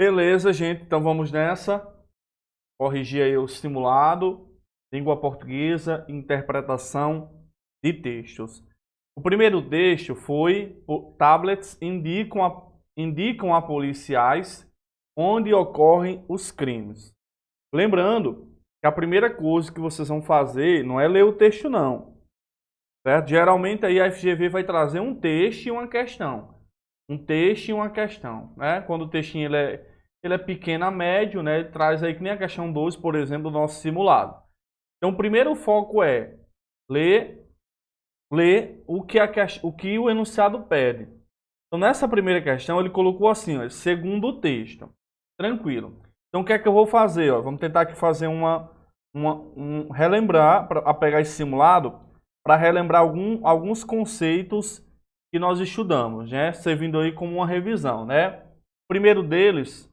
Beleza, gente. Então vamos nessa. Corrigir aí o simulado, língua portuguesa, interpretação de textos. O primeiro texto foi: tablets indicam a policiais onde ocorrem os crimes. Lembrando que a primeira coisa que vocês vão fazer não é ler o texto, não. Certo? Geralmente aí a FGV vai trazer um texto e uma questão. Um texto e uma questão, né? Quando o textinho ele é pequeno a médio, né? Ele traz aí que nem a questão 2, por exemplo, do nosso simulado. Então, o primeiro foco é ler o que o enunciado pede. Então, nessa primeira questão, ele colocou assim, ó, segundo o texto. Tranquilo. Então, o que é que eu vou fazer? Ó? Vamos tentar aqui fazer relembrar, para pegar esse simulado, para relembrar alguns conceitos que nós estudamos, né? Servindo aí como uma revisão, né? O primeiro deles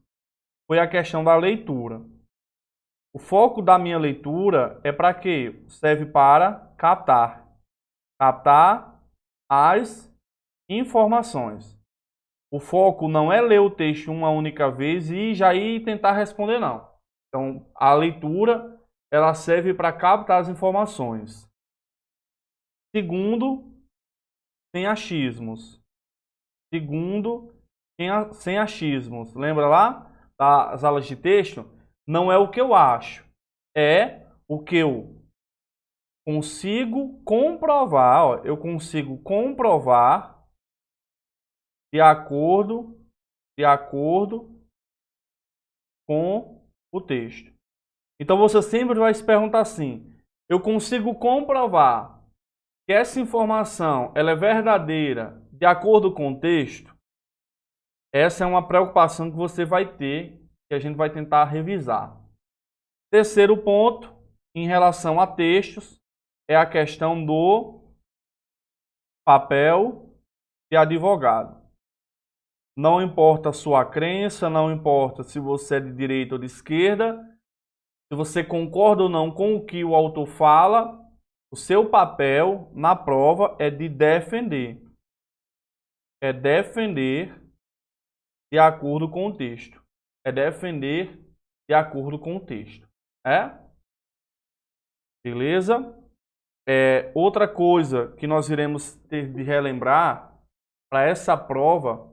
foi a questão da leitura. O foco da minha leitura é para quê? Serve para captar as informações. O foco não é ler o texto uma única vez e já ir tentar responder, não. Então, a leitura ela serve para captar as informações. Segundo, sem achismos. Sem achismos. Lembra lá das aulas de texto? Não é o que eu acho, é o que eu consigo comprovar. Ó, eu consigo comprovar de acordo com o texto. Então você sempre vai se perguntar assim: eu consigo comprovar que essa informação ela é verdadeira de acordo com o texto? Essa é uma preocupação que você vai ter, que a gente vai tentar revisar. Terceiro ponto, em relação a textos, é a questão do papel de advogado. Não importa a sua crença, não importa se você é de direita ou de esquerda, se você concorda ou não com o que o autor fala, o seu papel na prova é de defender. É defender de acordo com o texto. É defender de acordo com o texto. Beleza? Outra coisa que nós iremos ter de relembrar para essa prova,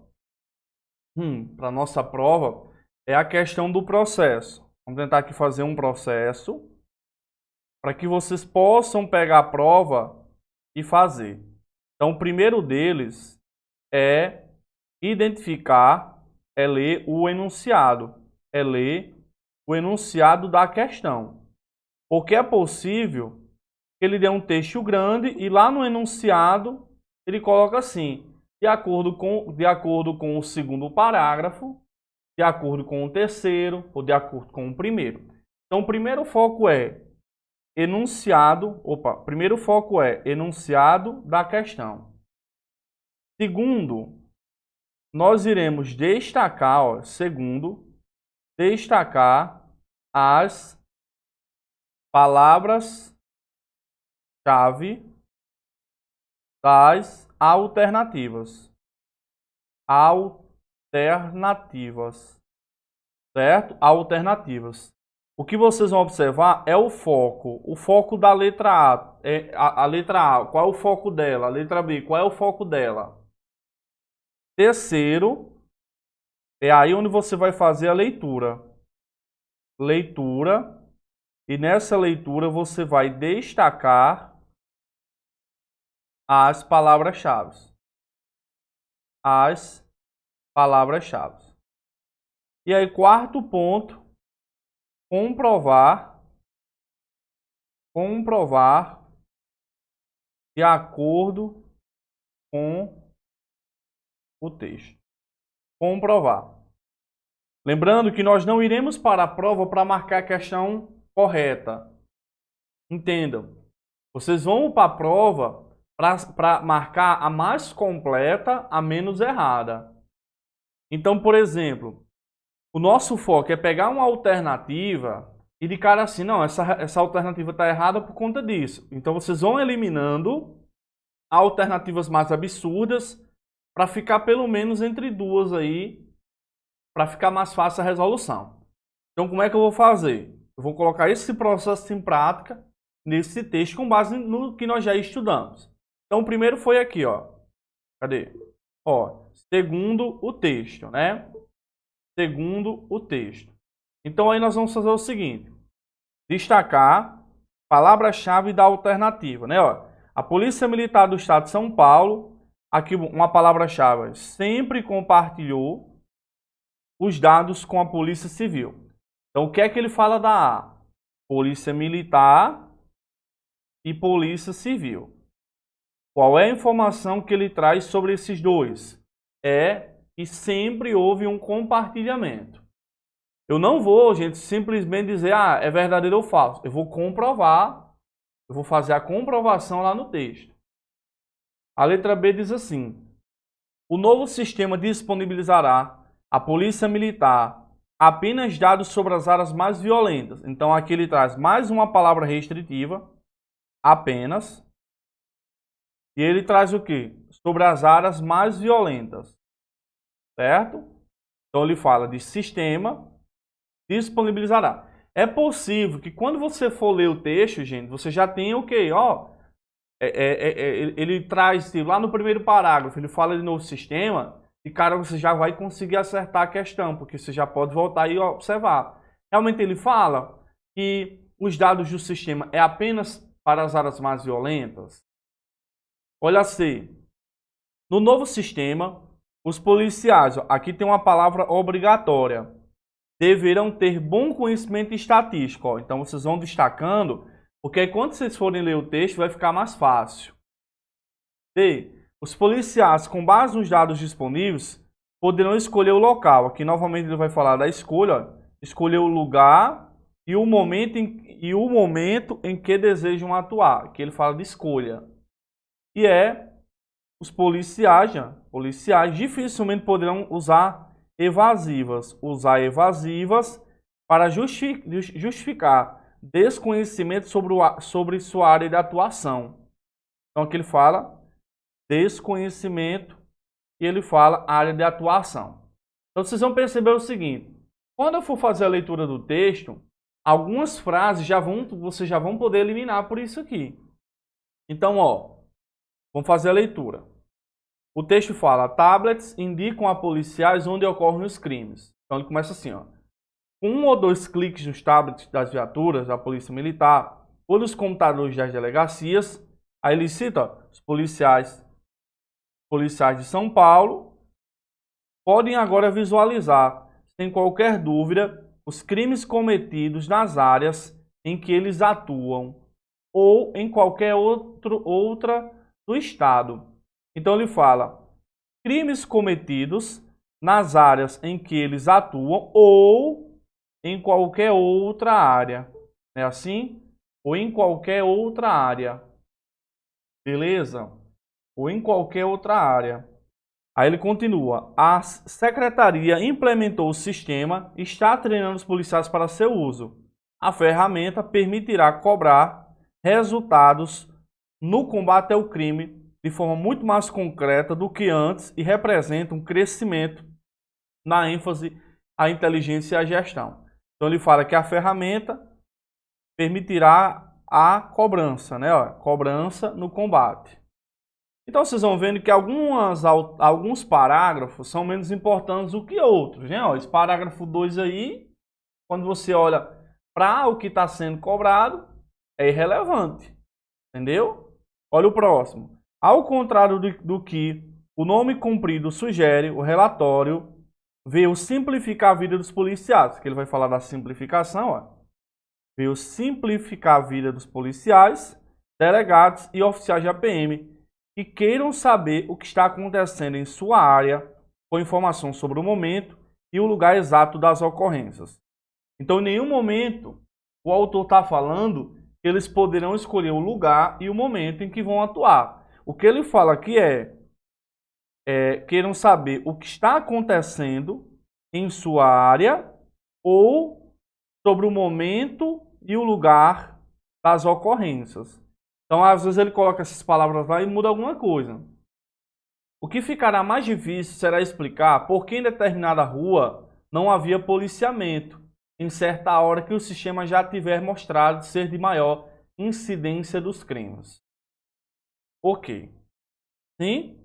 para nossa prova, é a questão do processo. Vamos tentar aqui fazer um processo para que vocês possam pegar a prova e fazer. Então, o primeiro deles é identificar, é ler o enunciado. É ler o enunciado da questão. Porque é possível que ele dê um texto grande e lá no enunciado ele coloca assim: de acordo com o segundo parágrafo, de acordo com o terceiro ou de acordo com o primeiro. Então, o primeiro foco é enunciado da questão. Segundo, nós iremos destacar, destacar as palavras-chave das alternativas. Certo? Alternativas. O que vocês vão observar é o foco. O foco da letra A. A letra A, qual é o foco dela? A letra B, qual é o foco dela? Terceiro, é aí onde você vai fazer a leitura. E nessa leitura você vai destacar as palavras-chave. E aí, quarto ponto, comprovar de acordo com o texto. Comprovar. Lembrando que nós não iremos para a prova para marcar a questão correta. Entendam. Vocês vão para a prova para marcar a mais completa, a menos errada. Então, por exemplo, o nosso foco é pegar uma alternativa e de cara assim, não, essa alternativa está errada por conta disso. Então, vocês vão eliminando alternativas mais absurdas para ficar pelo menos entre duas aí, para ficar mais fácil a resolução. Então, como é que eu vou fazer? Eu vou colocar esse processo em prática nesse texto com base no que nós já estudamos. Então, o primeiro foi aqui, ó. Cadê? Ó, segundo o texto, né? Segundo o texto. Então, aí nós vamos fazer o seguinte. Destacar palavra-chave da alternativa, né? Ó, a Polícia Militar do Estado de São Paulo, aqui uma palavra-chave, sempre compartilhou os dados com a Polícia Civil. Então, o que é que ele fala da A? Polícia Militar e Polícia Civil. Qual é a informação que ele traz sobre esses dois? É que sempre houve um compartilhamento. Eu não vou, gente, simplesmente dizer, é verdadeiro ou falso. Eu vou comprovar, eu vou fazer a comprovação lá no texto. A letra B diz assim: o novo sistema disponibilizará à Polícia Militar apenas dados sobre as áreas mais violentas. Então aqui ele traz mais uma palavra restritiva, apenas. E ele traz o quê? Sobre as áreas mais violentas. Certo? Então ele fala de sistema disponibilizará. É possível que quando você for ler o texto, gente, você já tenha o quê? Ó, ele traz, lá no primeiro parágrafo, ele fala de novo sistema, e cara, você já vai conseguir acertar a questão, porque você já pode voltar e observar. Realmente ele fala que os dados do sistema é apenas para as áreas mais violentas. Olha assim, no novo sistema, os policiais, ó, aqui tem uma palavra obrigatória, deverão ter bom conhecimento estatístico. Ó. Então vocês vão destacando, porque quando vocês forem ler o texto vai ficar mais fácil. D. Os policiais, com base nos dados disponíveis, poderão escolher o local. Aqui novamente ele vai falar da escolha, ó. Escolher o lugar e o momento em que desejam atuar. Aqui ele fala de escolha. E os policiais dificilmente poderão usar evasivas. Usar evasivas para justificar desconhecimento sobre sua área de atuação. Então aqui ele fala desconhecimento e ele fala área de atuação. Então vocês vão perceber o seguinte, quando eu for fazer a leitura do texto, algumas frases vocês já vão poder eliminar por isso aqui. Então, ó, vamos fazer a leitura. O texto fala, tablets indicam a policiais onde ocorrem os crimes. Então ele começa assim, ó. Com 1 ou 2 cliques nos tablets das viaturas da Polícia Militar ou nos computadores das delegacias, aí ele cita, ó, os policiais de São Paulo podem agora visualizar, sem qualquer dúvida, os crimes cometidos nas áreas em que eles atuam ou em qualquer outra do Estado. Então ele fala, crimes cometidos nas áreas em que eles atuam ou em qualquer outra área. É assim? Ou em qualquer outra área. Beleza? Ou em qualquer outra área. Aí ele continua, a secretaria implementou o sistema e está treinando os policiais para seu uso. A ferramenta permitirá cobrar resultados no combate ao crime de forma muito mais concreta do que antes e representa um crescimento na ênfase à inteligência e à gestão. Então ele fala que a ferramenta permitirá a cobrança, né? Ó, cobrança no combate. Então vocês vão vendo que alguns parágrafos são menos importantes do que outros, né? Ó, esse parágrafo 2 aí, quando você olha para o que está sendo cobrado, é irrelevante, entendeu? Olha o próximo. Ao contrário do que o nome comprido sugere, o relatório veio simplificar a vida dos policiais, que ele vai falar da simplificação, ó. Veio simplificar a vida dos policiais, delegados e oficiais de APM que queiram saber o que está acontecendo em sua área, com informação sobre o momento e o lugar exato das ocorrências. Então, em nenhum momento, o autor está falando que eles poderão escolher o lugar e o momento em que vão atuar. O que ele fala aqui queiram saber o que está acontecendo em sua área ou sobre o momento e o lugar das ocorrências. Então, às vezes ele coloca essas palavras lá e muda alguma coisa. O que ficará mais difícil será explicar por que em determinada rua não havia policiamento em certa hora que o sistema já tiver mostrado ser de maior incidência dos crimes. Ok. Sim?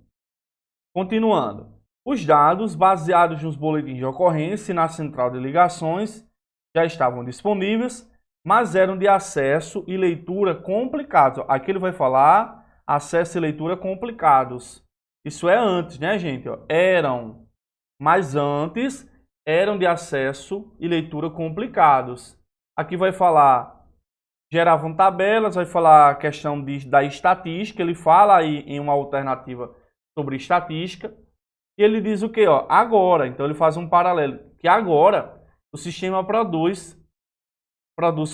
Continuando. Os dados baseados nos boletins de ocorrência e na central de ligações já estavam disponíveis, mas eram de acesso e leitura complicados. Aqui ele vai falar acesso e leitura complicados. Isso é antes, né, gente? Eram, mas antes eram de acesso e leitura complicados. Aqui vai falar, geravam tabelas, vai falar a questão da estatística, ele fala aí em uma alternativa sobre estatística, e ele diz o que? Agora, então ele faz um paralelo, que agora o sistema produz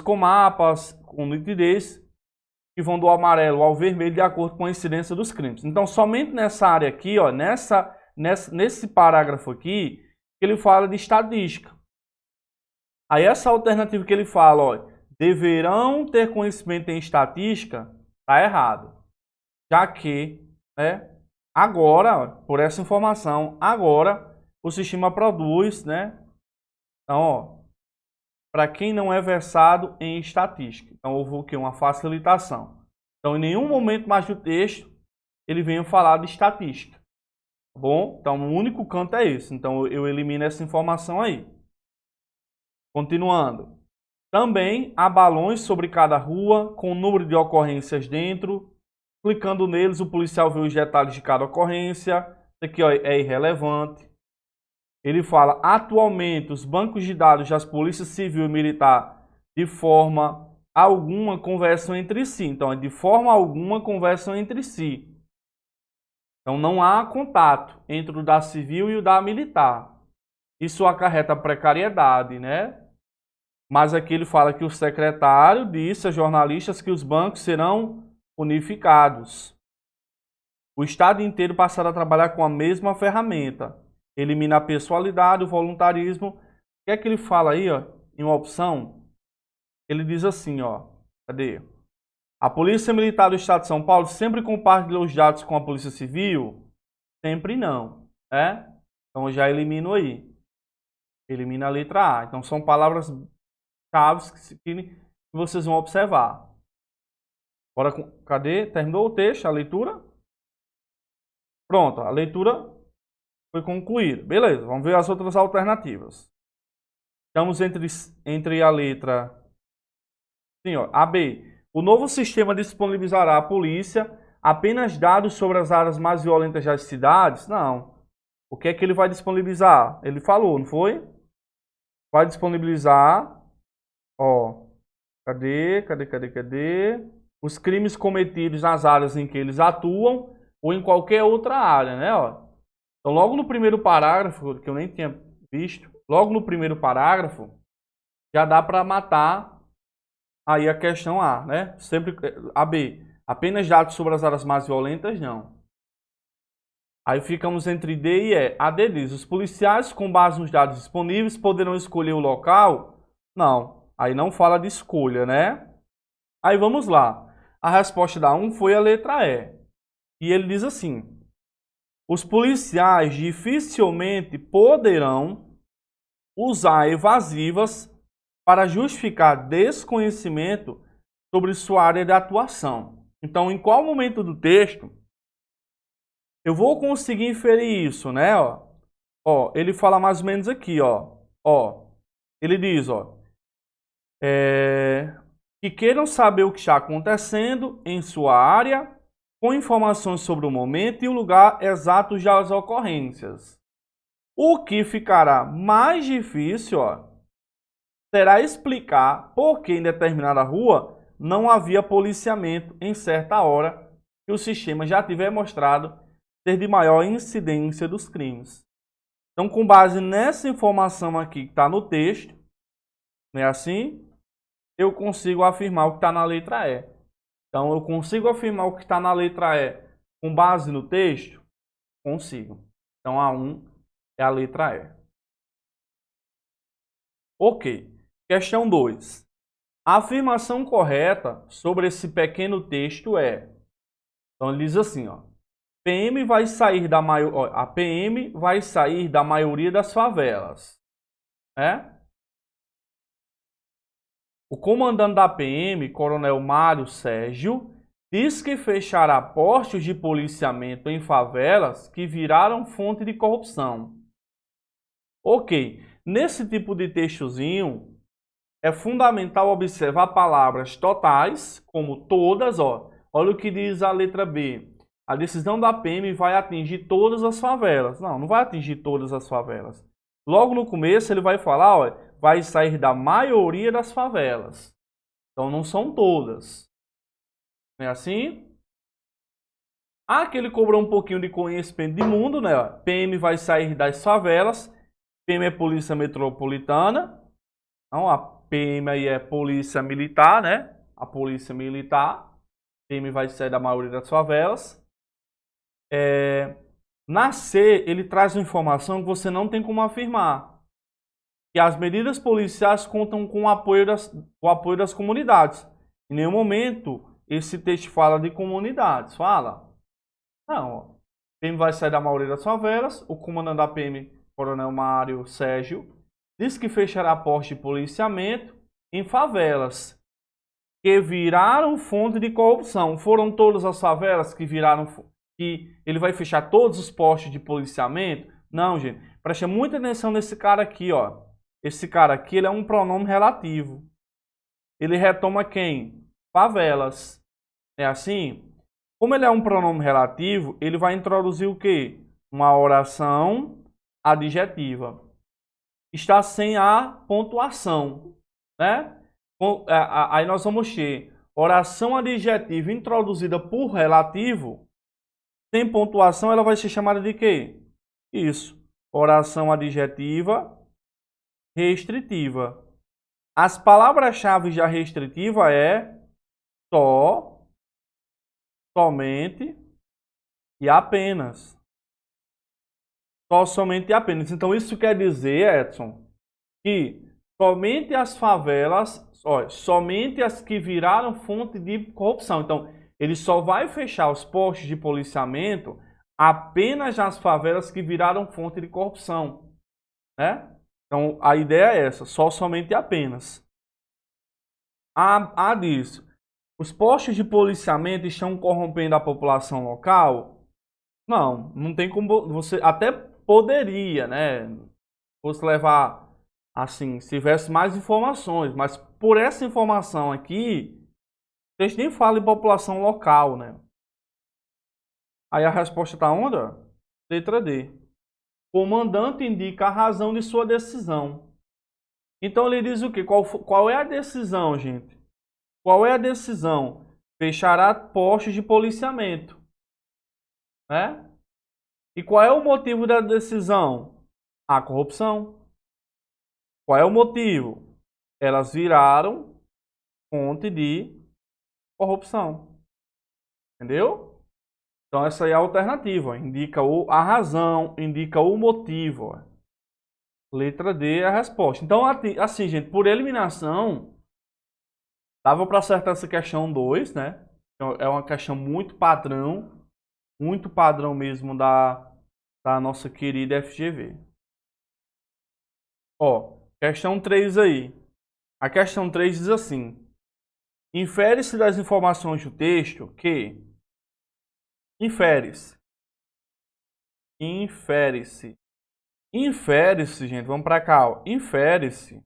com mapas, com nitidez, que vão do amarelo ao vermelho de acordo com a incidência dos crimes. Então, somente nessa área aqui, nesse parágrafo aqui, ele fala de estatística. Aí essa alternativa que ele fala, deverão ter conhecimento em estatística, tá errado. Já que, né, agora, por essa informação, agora o sistema produz, né? Então, para quem não é versado em estatística. Então, houve o quê? Uma facilitação. Então, em nenhum momento mais do texto, ele vem falar de estatística. Tá bom? Então, o único canto é esse. Então, eu elimino essa informação aí. Continuando. Também há balões sobre cada rua, com o número de ocorrências dentro. Clicando neles, o policial vê os detalhes de cada ocorrência. Isso aqui é irrelevante. Ele fala, atualmente, os bancos de dados das polícias civil e militar, de forma alguma, conversam entre si. Então, de forma alguma, conversam entre si. Então, não há contato entre o da civil e o da militar. Isso acarreta precariedade, né? Mas aqui ele fala que o secretário disse a jornalistas que os bancos serão unificados. O Estado inteiro passará a trabalhar com a mesma ferramenta. Elimina a pessoalidade, o voluntarismo. O que é que ele fala aí, em uma opção? Ele diz assim, cadê? A Polícia Militar do Estado de São Paulo sempre compartilha os dados com a Polícia Civil? Sempre não, né? Então já elimino aí. Elimina a letra A. Então são palavras-chave que vocês vão observar. Bora, cadê? Terminou o texto, a leitura? Pronto, a leitura foi concluída. Beleza, vamos ver as outras alternativas. Estamos entre a letra sim, A, B. O novo sistema disponibilizará à polícia apenas dados sobre as áreas mais violentas das cidades? Não. O que é que ele vai disponibilizar? Ele falou, não foi? Vai disponibilizar, cadê? Os crimes cometidos nas áreas em que eles atuam ou em qualquer outra área, né? Então, logo no primeiro parágrafo, que eu nem tinha visto, logo no primeiro parágrafo, já dá para matar aí a questão A, né? Sempre a B. Apenas dados sobre as áreas mais violentas, não. Aí ficamos entre D e E. A D diz, os policiais, com base nos dados disponíveis, poderão escolher o local? Não. Aí não fala de escolha, né? Aí vamos lá. A resposta da 1 foi a letra E. E ele diz assim, os policiais dificilmente poderão usar evasivas para justificar desconhecimento sobre sua área de atuação. Então, em qual momento do texto eu vou conseguir inferir isso, né? Ele fala mais ou menos aqui, ele diz, que queiram saber o que está acontecendo em sua área, com informações sobre o momento e o lugar exato das ocorrências. O que ficará mais difícil, será explicar por que em determinada rua não havia policiamento em certa hora que o sistema já tiver mostrado ser de maior incidência dos crimes. Então, com base nessa informação aqui que está no texto, não é assim? Eu consigo afirmar o que está na letra E. Então, eu consigo afirmar o que está na letra E com base no texto? Consigo. Então, a 1 é a letra E. Ok. Questão 2. A afirmação correta sobre esse pequeno texto é... Então, ele diz assim, a PM vai sair da maioria das favelas. né? O comandante da PM, Coronel Mário Sérgio, diz que fechará postos de policiamento em favelas que viraram fonte de corrupção. Ok, nesse tipo de textozinho, é fundamental observar palavras totais, como todas, ó. Olha o que diz a letra B. A decisão da PM vai atingir todas as favelas. Não, não vai atingir todas as favelas. Logo no começo ele vai falar, ó, vai sair da maioria das favelas. Então não são todas. Não é assim? Ah, que ele cobrou um pouquinho de conhecimento de mundo, né? PM vai sair das favelas. PM é Polícia Metropolitana. Então a PM aí é Polícia Militar, né? A Polícia Militar. PM vai sair da maioria das favelas. Na C, ele traz uma informação que você não tem como afirmar. Que as medidas policiais contam com o apoio das comunidades. Em nenhum momento esse texto fala de comunidades. Fala? Não. Ó. PM vai sair da maioria das favelas. O comandante da PM, Coronel Mário Sérgio, diz que fechará postos de policiamento em favelas que viraram fonte de corrupção. Foram todas as favelas que viraram, que ele vai fechar todos os postos de policiamento? Não, gente. Preste muita atenção nesse cara aqui, ó. Esse cara aqui, ele é um pronome relativo. Ele retoma quem? Favelas. É assim? Como ele é um pronome relativo, ele vai introduzir o quê? Uma oração adjetiva. Está sem a pontuação, né? Aí nós vamos ter oração adjetiva introduzida por relativo, sem pontuação, ela vai ser chamada de quê? Isso, oração adjetiva restritiva. As palavras-chave da restritiva é só, somente e apenas. Só, somente e apenas. Então isso quer dizer, Edson, que somente as favelas, somente as que viraram fonte de corrupção. Então, ele só vai fechar os postos de policiamento apenas nas favelas que viraram fonte de corrupção, né? Então, a ideia é essa, só, somente e apenas. A disso, os postos de policiamento estão corrompendo a população local? Não, não tem como, você até poderia, né? Fosse levar assim, se tivesse mais informações, mas por essa informação aqui, a gente nem fala em população local, né? Aí a resposta está onde? Letra D. O comandante indica a razão de sua decisão. Então ele diz o quê? Qual é a decisão, gente? Qual é a decisão? Fechará postos de policiamento, né? E qual é o motivo da decisão? A corrupção. Qual é o motivo? Elas viraram fonte de corrupção. Entendeu? Então essa aí é a alternativa. Indica a razão, indica o motivo. Letra D é a resposta. Então, assim, gente, por eliminação, dava para acertar essa questão 2, né? Então, é uma questão muito padrão mesmo da nossa querida FGV. Ó, questão 3 aí. A questão 3 diz assim: infere-se das informações do texto que infere-se. Infere-se, gente, vamos para cá, ó. Infere-se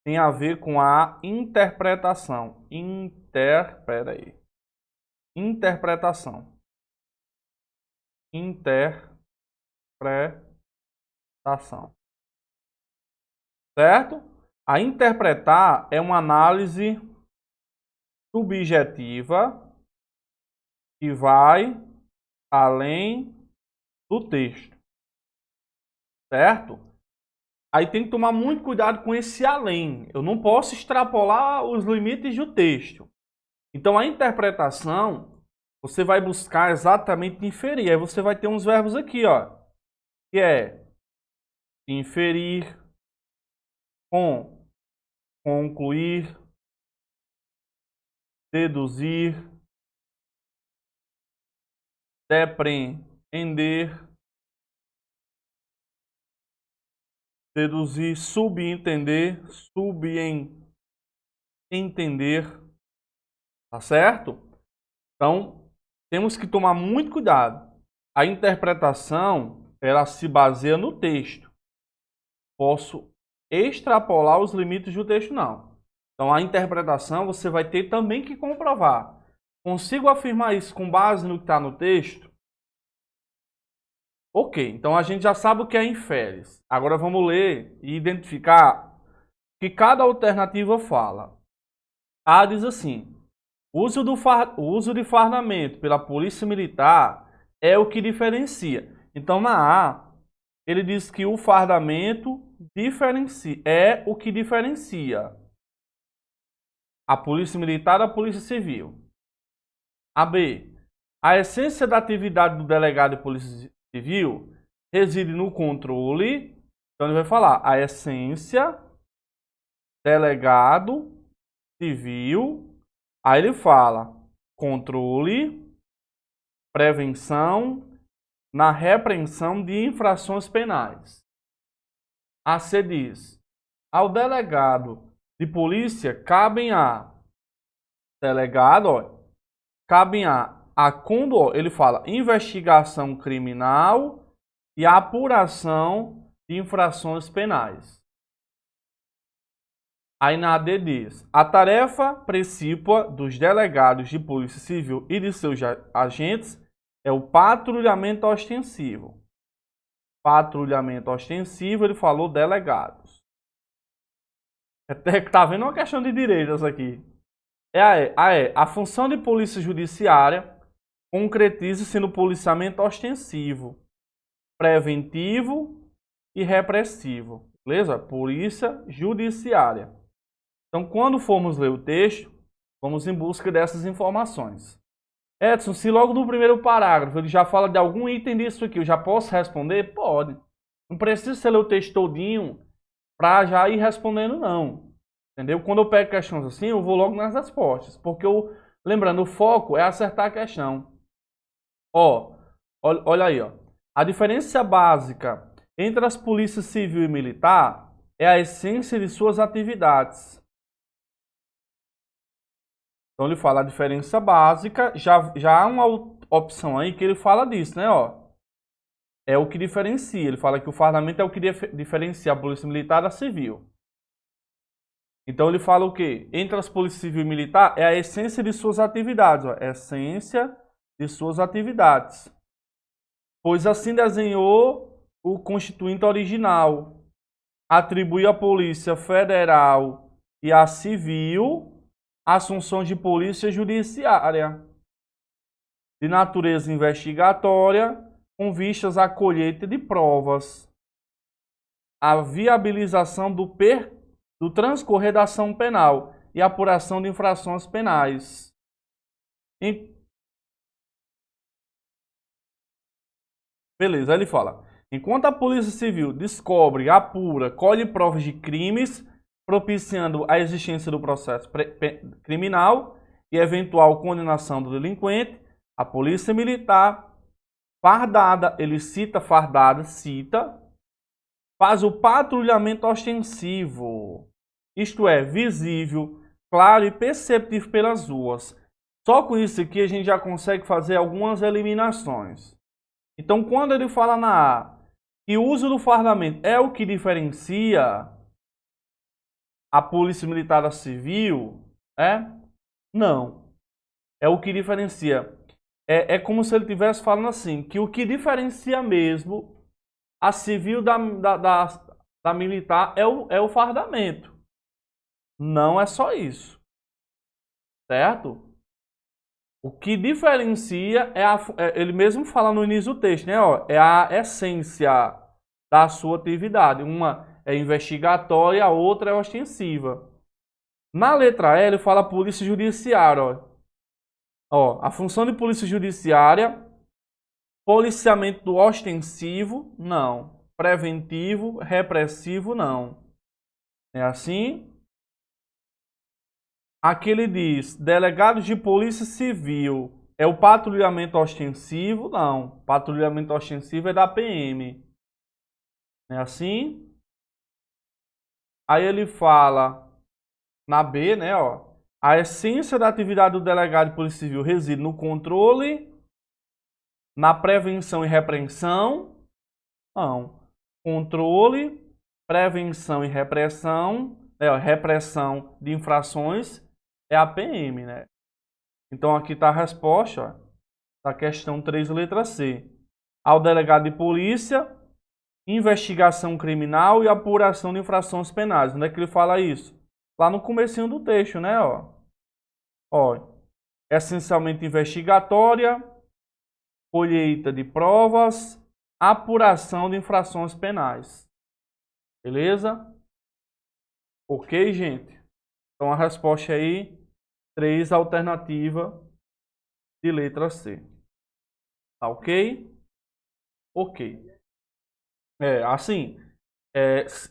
tem a ver com a interpretação. Interpretação. Interpretação. Certo? A interpretar é uma análise subjetiva que vai além do texto. Certo? Aí tem que tomar muito cuidado com esse além. Eu não posso extrapolar os limites do texto. Então a interpretação, você vai buscar exatamente inferir. Aí você vai ter uns verbos aqui, ó, que é inferir, concluir, deduzir, depreender, deduzir, subentender, entender, tá certo? Então, temos que tomar muito cuidado. A interpretação, ela se baseia no texto. Posso extrapolar os limites do texto, não. Então, a interpretação você vai ter também que comprovar. Consigo afirmar isso com base no que está no texto? Ok, então a gente já sabe o que é inferes. Agora vamos ler e identificar o que cada alternativa fala. A diz assim: o uso de fardamento pela polícia militar é o que diferencia. Então, na A, ele diz que o fardamento é o que diferencia a polícia militar da polícia civil. A B, a essência da atividade do delegado de polícia civil reside no controle. Então, ele vai falar a essência, delegado civil. Aí ele fala controle, prevenção, na repreensão de infrações penais. A C diz: ao delegado de polícia cabem a quando ele fala investigação criminal e apuração de infrações penais. Aí na D diz: a tarefa principal dos delegados de polícia civil e de seus agentes é o patrulhamento ostensivo. Patrulhamento ostensivo, ele falou delegados. Até que tá vendo uma questão de direitos aqui. A função de polícia judiciária concretiza-se no policiamento ostensivo, preventivo e repressivo. Beleza? Polícia judiciária. Então, quando formos ler o texto, vamos em busca dessas informações. Edson, se logo no primeiro parágrafo ele já fala de algum item disso aqui, eu já posso responder? Pode. Não precisa você ler o texto todinho para já ir respondendo, não. Entendeu? Quando eu pego questões assim, eu vou logo nas respostas. Porque, lembrando, o foco é acertar a questão. Olha aí. A diferença básica entre as polícias civil e militar é a essência de suas atividades. Então ele fala a diferença básica, já há uma opção aí que ele fala disso, né? É o que diferencia. Ele fala que o fardamento é o que diferencia a polícia militar da civil. Então ele fala o quê? Entre as polícias civil e militar é a essência de suas atividades. Essência de suas atividades. Pois assim desenhou o Constituinte original. Atribui à Polícia Federal e à Civil as funções de polícia judiciária, de natureza investigatória, com vistas à colheita de provas, a viabilização do transcorrer da ação penal e apuração de infrações penais. Beleza, aí ele fala: enquanto a Polícia Civil descobre, apura, colhe provas de crimes, propiciando a existência do processo criminal e eventual condenação do delinquente, a Polícia Militar, fardada, ele cita fardada, faz o patrulhamento ostensivo, isto é, visível, claro e perceptível pelas ruas. Só com isso aqui a gente já consegue fazer algumas eliminações. Então, quando ele fala na A que o uso do fardamento é o que diferencia a polícia militar da civil, não. É o que diferencia. É como se ele estivesse falando assim, que o que diferencia mesmo a civil da militar é o fardamento. Não é só isso. Certo? O que diferencia ele mesmo fala no início do texto, né? É a essência da sua atividade. Uma é investigatória, a outra é ostensiva. Na letra E, ele fala polícia judiciária. A função de polícia judiciária, policiamento ostensivo, não. Preventivo, repressivo, não. É assim? Aqui ele diz, delegados de polícia civil, é o patrulhamento ostensivo? Não. Patrulhamento ostensivo é da PM. É assim? Aí ele fala na B, né, ó. A essência da atividade do delegado de Polícia Civil reside no controle, na prevenção e repreensão. Não. Controle, prevenção e repressão, repressão de infrações é a PM, né? Então aqui está a resposta da questão 3, letra C. Ao delegado de polícia, investigação criminal e apuração de infrações penais. Onde é que ele fala isso? Lá no comecinho do texto, né? Ó, essencialmente investigatória, colheita de provas, apuração de infrações penais. Beleza? Ok, gente? Então a resposta aí, 3, alternativa de letra C. Tá ok? Ok.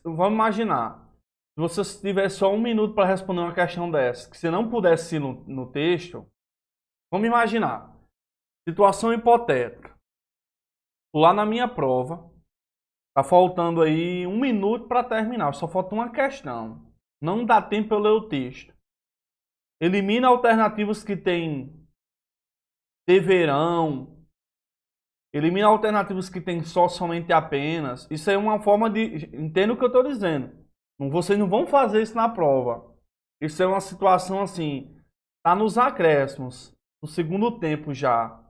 Vamos imaginar. Se você tivesse só 1 minuto para responder uma questão dessa, que você não pudesse ir no texto, vamos imaginar. Situação hipotética. Tô lá na minha prova, tá faltando aí 1 minuto para terminar, só falta uma questão. Não dá tempo para eu ler o texto. Elimina alternativas que tem deverão. Elimina alternativas que tem só, somente, apenas. Isso é uma forma de... Entenda o que eu estou dizendo. Vocês não vão fazer isso na prova. Isso é uma situação assim... Tá nos acréscimos. No segundo tempo já.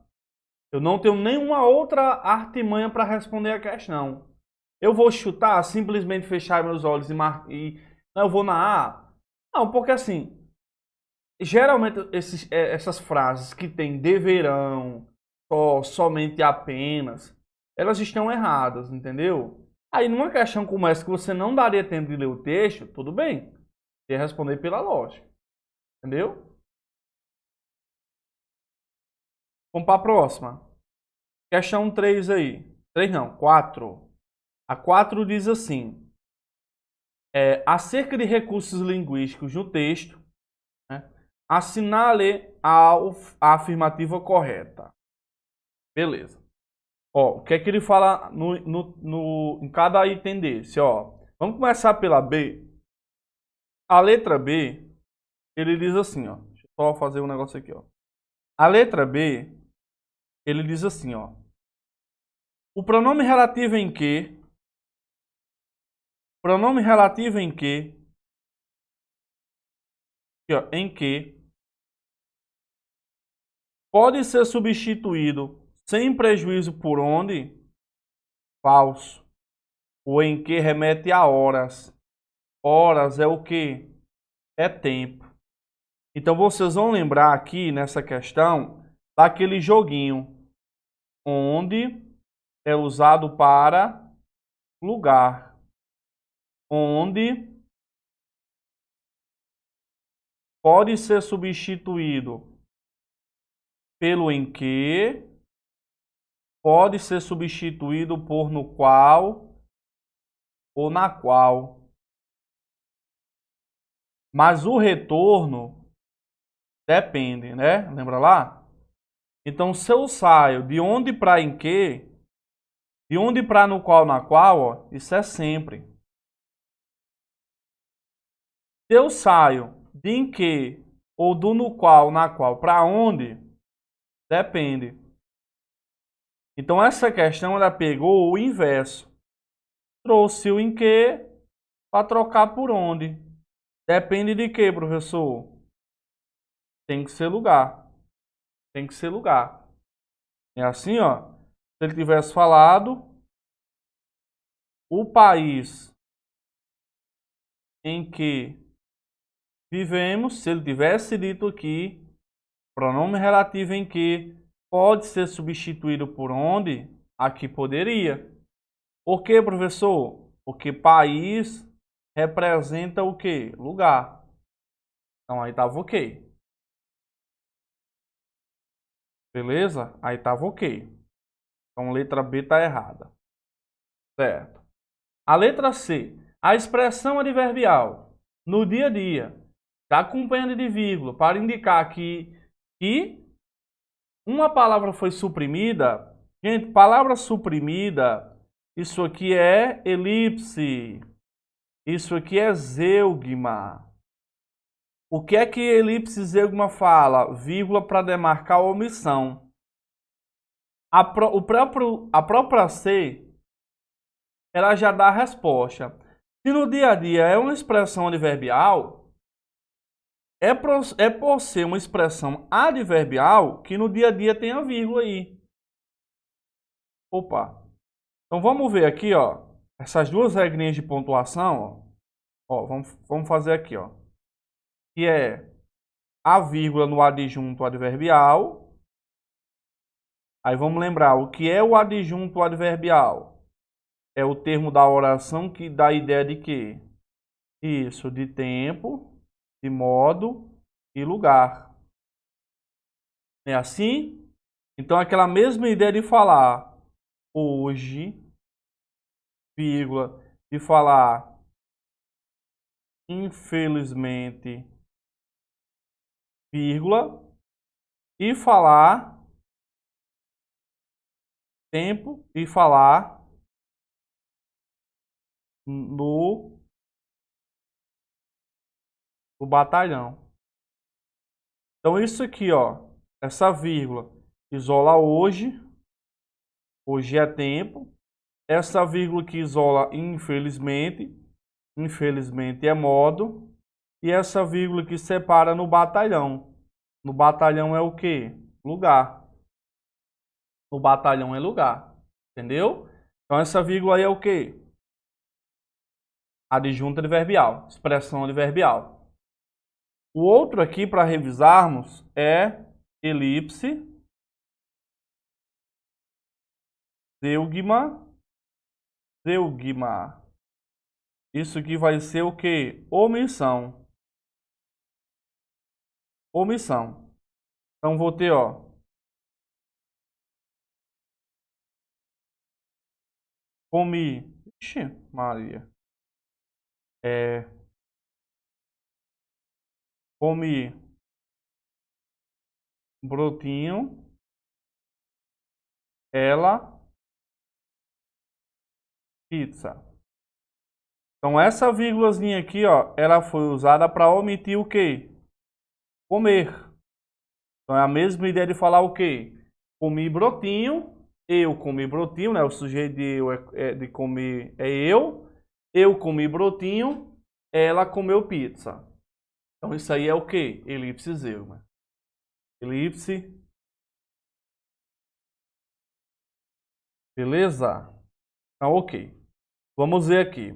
Eu não tenho nenhuma outra artimanha para responder a questão. Eu vou chutar, simplesmente fechar meus olhos e não, eu vou na A? Não, porque assim... Geralmente essas frases que tem deverão... Só, somente, apenas, elas estão erradas, entendeu? Aí numa questão como essa que você não daria tempo de ler o texto, tudo bem. Você ia responder pela lógica. Entendeu? Vamos para a próxima. Questão 3 aí. 3 não, 4. A 4 diz assim. Acerca de recursos linguísticos no texto, né, assinale a afirmativa correta. Beleza. Ó, o que é que ele fala em cada item desse, ó. Vamos começar pela B. A letra B, ele diz assim, ó. Deixa eu só fazer um negócio aqui, ó. A letra B, ele diz assim, ó. O pronome relativo em que... Pronome relativo em que... Aqui, ó, em que... Pode ser substituído sem prejuízo por onde? Falso. O em que remete a horas. Horas é o que? É tempo. Então vocês vão lembrar aqui nessa questão daquele joguinho onde é usado para lugar, onde pode ser substituído pelo em que, pode ser substituído por no qual ou na qual. Mas o retorno depende, né? Lembra lá? Então, se eu saio de onde para em que, de onde para no qual, na qual, ó, isso é sempre. Se eu saio de em que ou do no qual, na qual, para onde, depende. Então, essa questão ela pegou o inverso. Trouxe o em que para trocar por onde. Depende de quê, professor? Tem que ser lugar. Tem que ser lugar. É assim, ó. Se ele tivesse falado o país em que vivemos, se ele tivesse dito aqui, pronome relativo em que pode ser substituído por onde, aqui poderia. Por quê, professor? Porque país representa o quê? Lugar. Então aí estava ok. Beleza? Aí estava ok. Então letra B está errada. Certo. A letra C. A expressão adverbial no dia a dia está acompanhada de vírgula para indicar que uma palavra foi suprimida. Gente, palavra suprimida, isso aqui é elipse. Isso aqui é zeugma. O que é que elipse zeugma fala? Vírgula para demarcar a omissão. A própria C, ela já dá a resposta. Se no dia a dia é uma expressão adverbial, é por ser uma expressão adverbial que no dia a dia tem a vírgula aí. Opa. Então vamos ver aqui, ó, essas duas regrinhas de pontuação, ó, vamos fazer aqui, ó, que é a vírgula no adjunto adverbial. Aí vamos lembrar, o que é o adjunto adverbial? É o termo da oração que dá a ideia de quê? Isso, de tempo, de modo e lugar. É assim? Então aquela mesma ideia de falar hoje, vírgula, de falar infelizmente, vírgula, e falar tempo e falar no batalhão. Então isso aqui, ó, essa vírgula isola hoje, hoje é tempo. Essa vírgula que isola infelizmente, infelizmente é modo. E essa vírgula que separa no batalhão. No batalhão é o quê? Lugar. No batalhão é lugar. Entendeu? Então essa vírgula aí é o quê? Adjunto adverbial, expressão adverbial. O outro aqui para revisarmos é elipse, zeugma, zeugma. Isso aqui vai ser o quê? Omissão. Omissão. Então vou ter, ó, comi. Ixi, Maria. Comi brotinho. Ela pizza. Então essa vírgulazinha aqui, ó, ela foi usada para omitir o quê? Comer. Então é a mesma ideia de falar o quê? Comi brotinho, eu comi brotinho, né? O sujeito de eu de comer é eu comi brotinho, ela comeu pizza. Então isso aí é o quê? Elipse zeugma. Elipse. Beleza? Então, ok. Vamos ver aqui.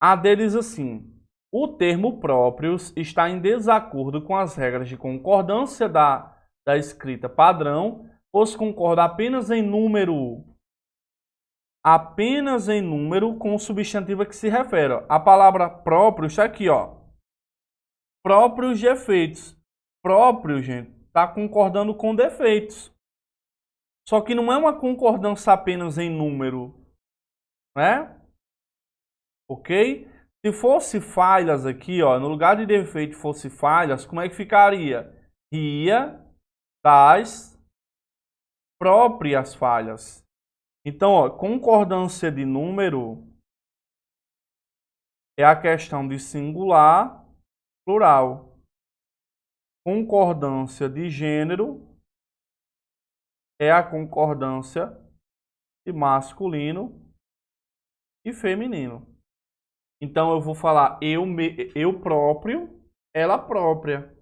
A D diz assim: o termo próprios está em desacordo com as regras de concordância da escrita padrão, pois concorda apenas em número com o substantivo a que se refere. A palavra próprio está aqui, ó. Próprios de efeitos. Próprio, gente, está concordando com defeitos. Só que não é uma concordância apenas em número, né? Ok? Se fosse falhas aqui, ó, no lugar de defeito fosse falhas, como é que ficaria? Ria das próprias falhas. Então, ó, concordância de número é a questão de singular, plural. Concordância de gênero é a concordância de masculino e feminino. Então, eu vou falar eu próprio, ela própria.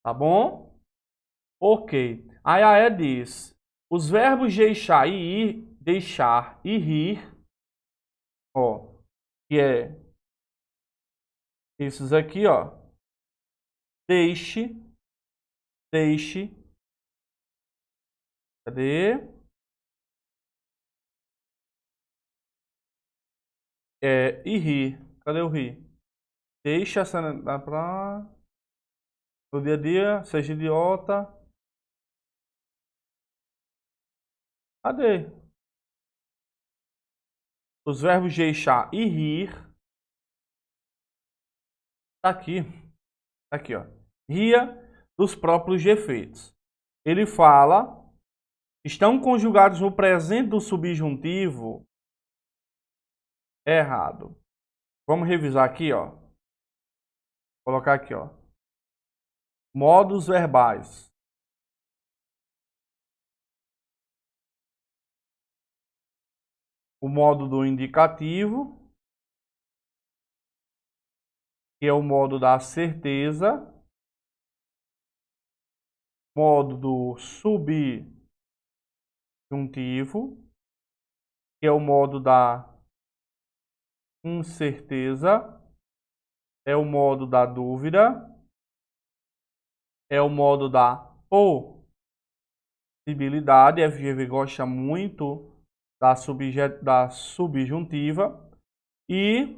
Tá bom? Ok. Aí a E diz: os verbos deixar e rir, ó, que é esses aqui, ó. Deixe, cadê? E rir. Cadê o rir? Deixa essa pra no dia a dia, seja idiota. Cadê? Os verbos deixar e rir. Tá aqui. Tá aqui, ó. Ria dos próprios defeitos. Ele fala: estão conjugados no presente do subjuntivo. Errado. Vamos revisar aqui, ó. Vou colocar aqui, ó. Modos verbais. O modo do indicativo, que é o modo da certeza. Modo do subjuntivo, que é o modo da incerteza. É o modo da dúvida. É o modo da possibilidade. A FGV gosta muito da subjuntiva. E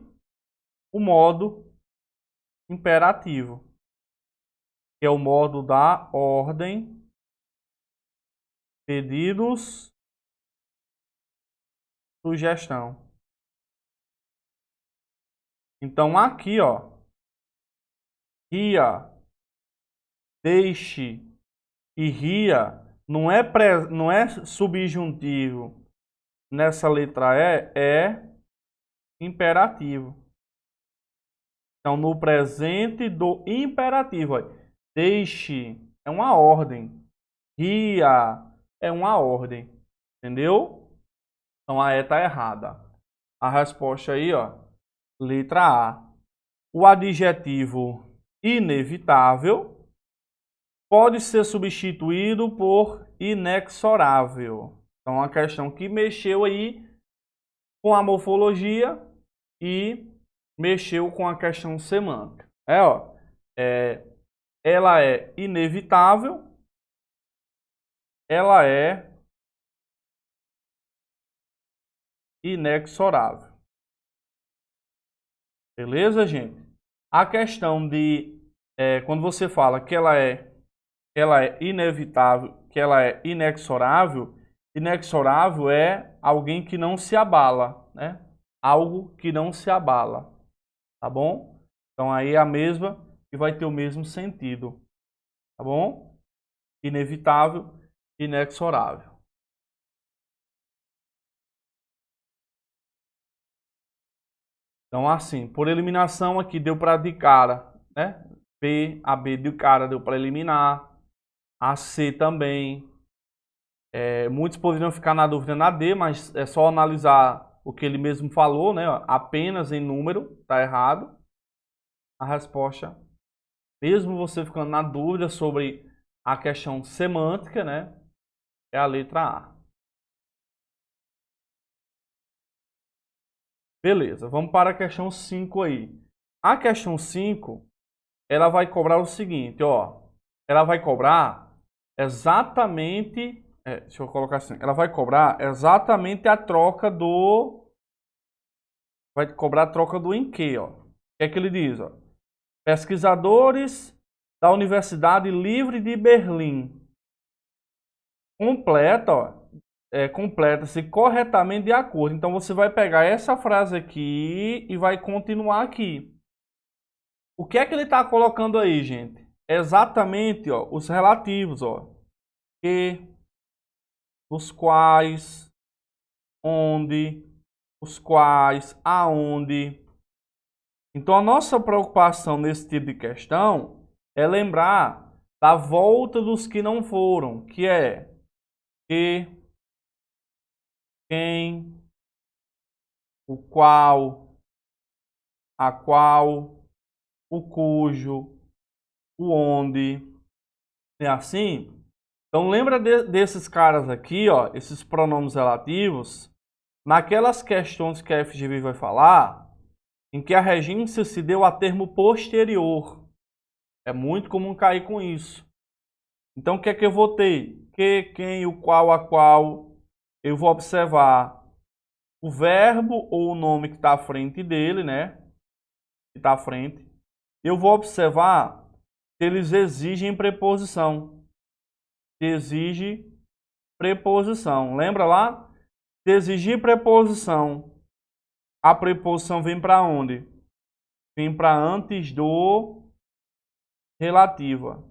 o modo imperativo, que é o modo da ordem, pedidos, sugestão. Então aqui, ó, ria, deixe e ria não é subjuntivo. Nessa letra E é imperativo. Então no presente do imperativo, ó, deixe é uma ordem, ria é uma ordem, entendeu? Então a E está errada. A resposta aí, ó, letra A. O adjetivo inevitável pode ser substituído por inexorável. Então, uma questão que mexeu aí com a morfologia e mexeu com a questão semântica. Ela é inevitável, ela é inexorável. Beleza, gente? A questão de quando você fala que ela é inevitável, que ela é inexorável, inexorável é alguém que não se abala, né? Algo que não se abala, tá bom? Então aí é a mesma e vai ter o mesmo sentido, tá bom? Inevitável, inexorável. Então assim, por eliminação aqui deu para de cara, né? A B de cara deu para eliminar, a C também. Muitos poderiam ficar na dúvida na D, mas é só analisar o que ele mesmo falou, né? Apenas em número, está errado. A resposta, mesmo você ficando na dúvida sobre a questão semântica, né? É a letra A. Beleza, vamos para a questão 5 aí. A questão 5, ela vai cobrar o seguinte, ó. Ela vai cobrar exatamente... deixa eu colocar assim. Ela vai cobrar exatamente a troca do... Vai cobrar a troca do em que, ó. O que é que ele diz, ó? Pesquisadores da Universidade Livre de Berlim. Completa, ó. Completa-se corretamente de acordo. Então você vai pegar essa frase aqui e vai continuar aqui. O que é que ele está colocando aí, gente? Exatamente, ó, os relativos, ó. Que, os quais, onde, os quais, aonde. Então a nossa preocupação nesse tipo de questão é lembrar da volta dos que não foram, que é que, quem, o qual, a qual, o cujo, o onde. É assim? Então lembra desses caras aqui, ó, esses pronomes relativos, naquelas questões que a FGV vai falar, em que a regência se deu a termo posterior. É muito comum cair com isso. Então o que é que eu vou ter? Que, quem, o qual, a qual. Eu vou observar o verbo ou o nome que está à frente dele, né? Que está à frente. Eu vou observar se eles exigem preposição. Se exige preposição. Lembra lá? Se exigir preposição, a preposição vem para onde? Vem para antes do relativa.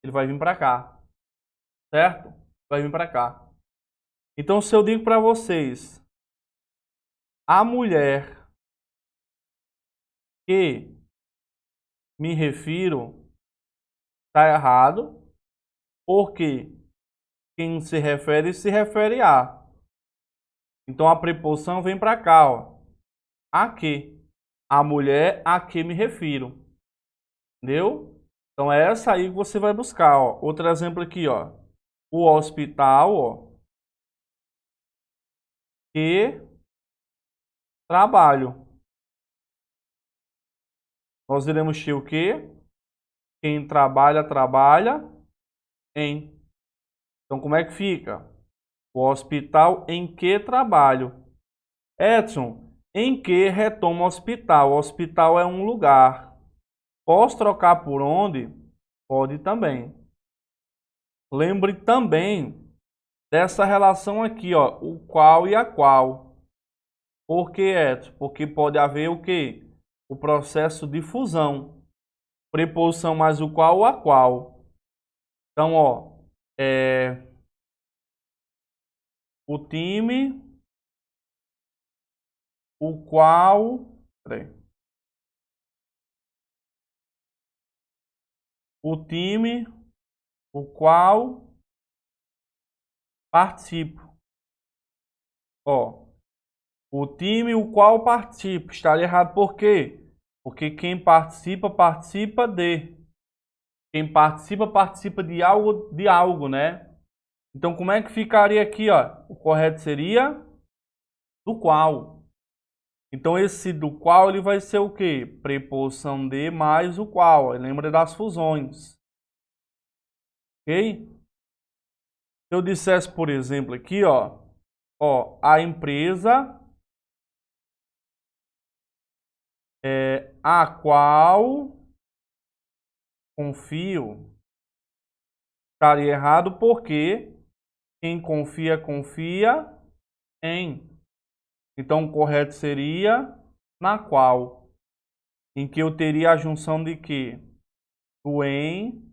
Ele vai vir para cá. Certo? Vai vir para cá. Então, se eu digo para vocês, a mulher que me refiro está errado, porque quem se refere a. Então a preposição vem para cá, ó. A que. A mulher a que me refiro. Entendeu? Então é essa aí que você vai buscar, ó. Outro exemplo aqui, ó. O hospital, ó. Que trabalho. Nós iremos ter o quê? Quem trabalha, trabalha em. Então como é que fica? O hospital em que trabalho. Edson, em que retoma o hospital? O hospital é um lugar. Posso trocar por onde? Pode também. Lembre também dessa relação aqui, ó, o qual e a qual. Por que, Edson? Porque pode haver o quê? O processo de fusão. Preposição mais o qual ou a qual. Então, ó, o time, o qual... Peraí. O time, o qual participo. Ó, o time o qual participo. Estaria errado por quê? Porque quem participa, participa de. Quem participa, participa de algo, né? Então, como é que ficaria aqui, ó? O correto seria do qual. Então, esse do qual, ele vai ser o quê? Preposição de mais o qual. Lembra das fusões. Ok? Se eu dissesse, por exemplo, aqui, ó, a empresa a qual confio, estaria errado porque quem confia, confia em. Então, o correto seria na qual, em que eu teria a junção de quê? Do em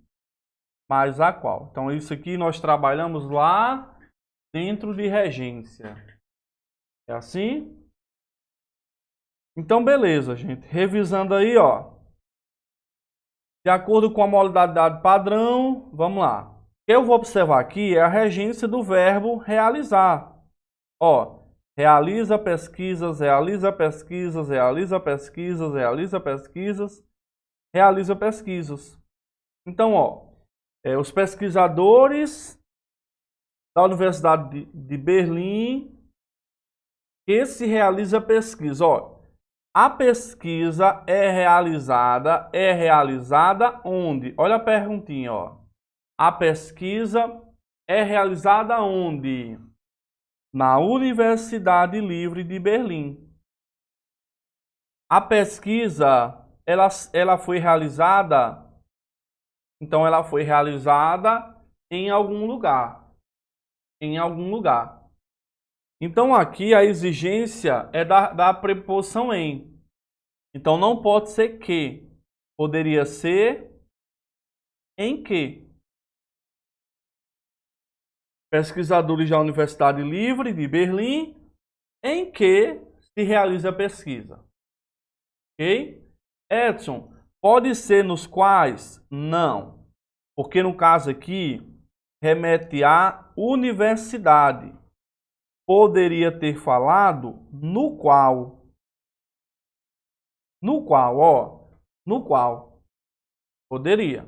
mais a qual. Então, isso aqui nós trabalhamos lá dentro de regência. É assim? Então, beleza, gente. Revisando aí, ó. De acordo com a modalidade padrão, vamos lá. O que eu vou observar aqui é a regência do verbo realizar. Ó, realiza pesquisas, realiza pesquisas, realiza pesquisas, realiza pesquisas, realiza pesquisas. Então, ó, os pesquisadores da Universidade de Berlim que se realiza pesquisa. Ó, a pesquisa é realizada onde? Olha a perguntinha, ó. A pesquisa é realizada onde? Na Universidade Livre de Berlim. A pesquisa, ela foi realizada, então ela foi realizada em algum lugar. Em algum lugar. Então aqui a exigência é da preposição em. Então não pode ser que. Poderia ser em que. Pesquisadores da Universidade Livre de Berlim, em que se realiza a pesquisa. Ok? Edson, pode ser nos quais? Não. Porque no caso aqui, remete à universidade. Poderia ter falado no qual. No qual, ó. No qual. Poderia.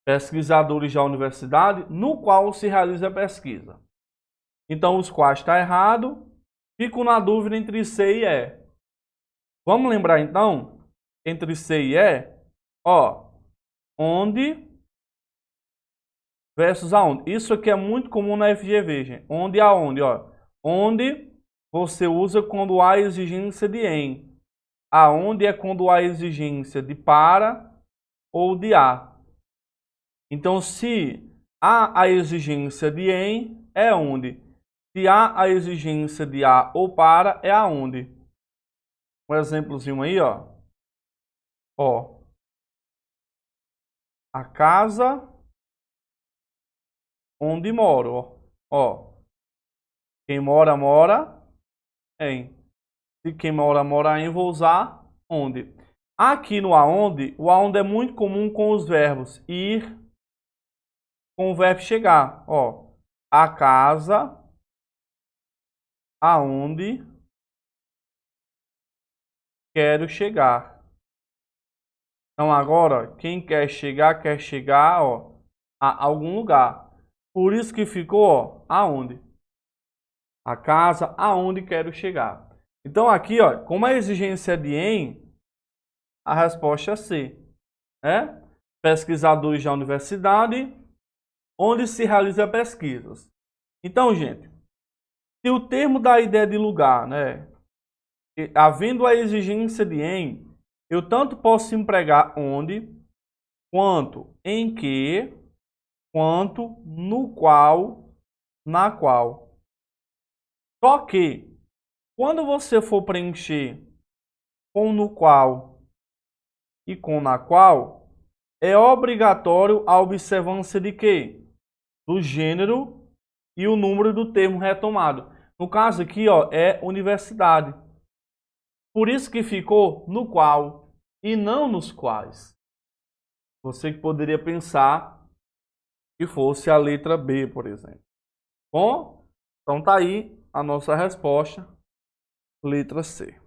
Pesquisadores da universidade, no qual se realiza a pesquisa. Então, os quais está errado. Fico na dúvida entre C e E. Vamos lembrar, então, entre C e E, ó, onde versus aonde. Isso aqui é muito comum na FGV, gente. Onde e aonde, ó. Onde você usa quando há exigência de em. Aonde é quando há exigência de para ou de a. Então, se há a exigência de em, é onde. Se há a exigência de a ou para, é aonde. Um exemplozinho aí, ó. Ó. A casa onde moro, ó. Quem mora, mora em. Se quem mora, mora em, vou usar onde. Aqui no aonde, o aonde é muito comum com os verbos ir, com o verbo chegar. Ó, a casa aonde quero chegar. Então agora, quem quer chegar, ó, a algum lugar. Por isso que ficou, ó, aonde. A casa aonde quero chegar. Então aqui, ó, como a exigência é de em, a resposta é C, né? Pesquisadores da universidade, onde se realiza pesquisas. Então, gente, se o termo dá a ideia de lugar, né? Havendo a exigência de em, eu tanto posso empregar onde, quanto em que, quanto no qual, na qual. Só que, quando você for preencher com no qual e com na qual, é obrigatório a observância de quê? Do gênero e o número do termo retomado. No caso aqui, ó, é universidade. Por isso que ficou no qual e não nos quais. Você que poderia pensar que fosse a letra B, por exemplo. Bom, então tá aí a nossa resposta, letra C.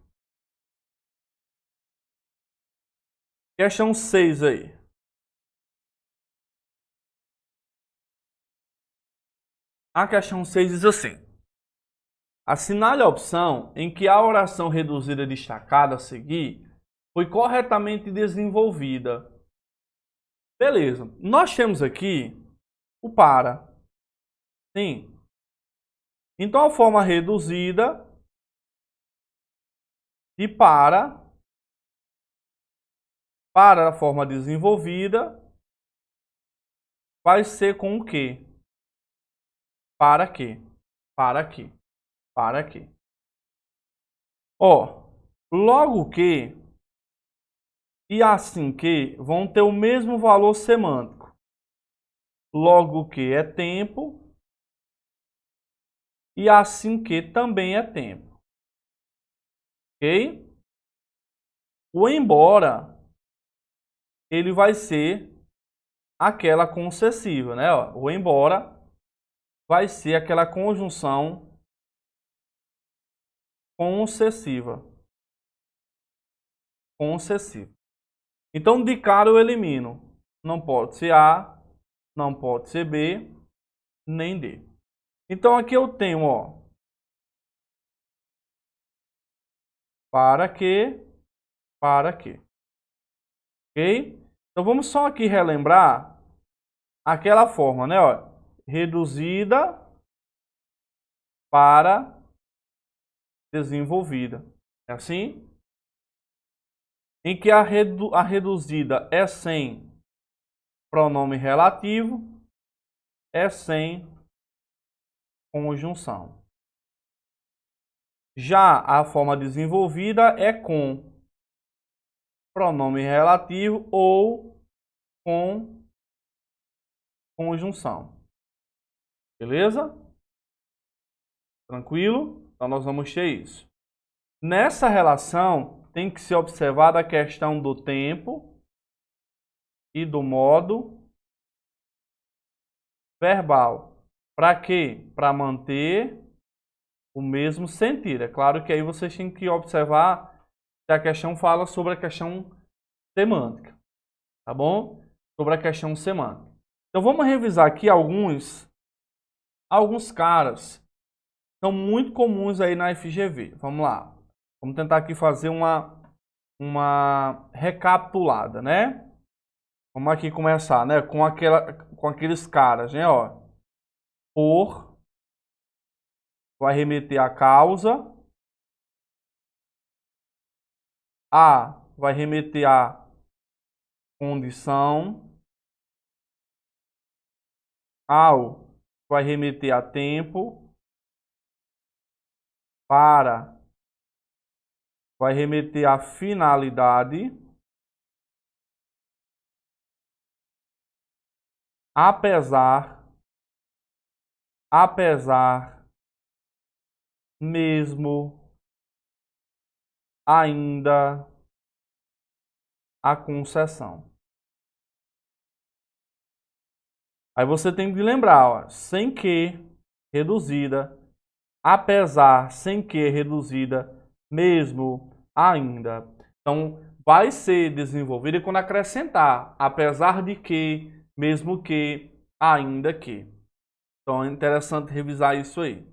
Questão 6 aí. A questão 6 diz assim: assinale a opção em que a oração reduzida destacada a seguir foi corretamente desenvolvida. Beleza. Nós temos aqui o para. Sim. Então a forma reduzida de para a forma desenvolvida vai ser com o quê? Para quê? Para quê? Para quê? Ó, logo que e assim que vão ter o mesmo valor semântico. Logo que é tempo e assim que também é tempo. Ok? O embora, ele vai ser aquela concessiva, né? Ó, o embora vai ser aquela conjunção concessiva. Concessiva. Então, de cara eu elimino. Não pode ser A, não pode ser B, nem D. Então, aqui eu tenho, ó, para que, para que. Ok? Então, vamos só aqui relembrar aquela forma, né? Ó, reduzida para desenvolvida. É assim? Em que a reduzida é sem pronome relativo, é sem conjunção. Já a forma desenvolvida é com pronome relativo ou com conjunção. Beleza? Tranquilo? Então nós vamos ter isso. Nessa relação tem que ser observada a questão do tempo e do modo verbal. Para quê? Para manter o mesmo sentido. É claro que aí vocês têm que observar se a questão fala sobre a questão semântica. Tá bom? Sobre a questão semântica. Então vamos revisar aqui alguns caras que são muito comuns aí na FGV. Vamos lá. Vamos tentar aqui fazer uma recapitulada, né? Vamos aqui começar, né? Com aqueles caras, né? Ó, por vai remeter a causa. A vai remeter a condição. Ao vai remeter a tempo. Para vai remeter a finalidade. Apesar, mesmo, ainda, a concessão. Aí você tem que lembrar, ó, sem que, reduzida, apesar, sem que, reduzida, mesmo, ainda. Então, vai ser desenvolvida e quando acrescentar, apesar de que, mesmo que, ainda que. Então, é interessante revisar isso aí.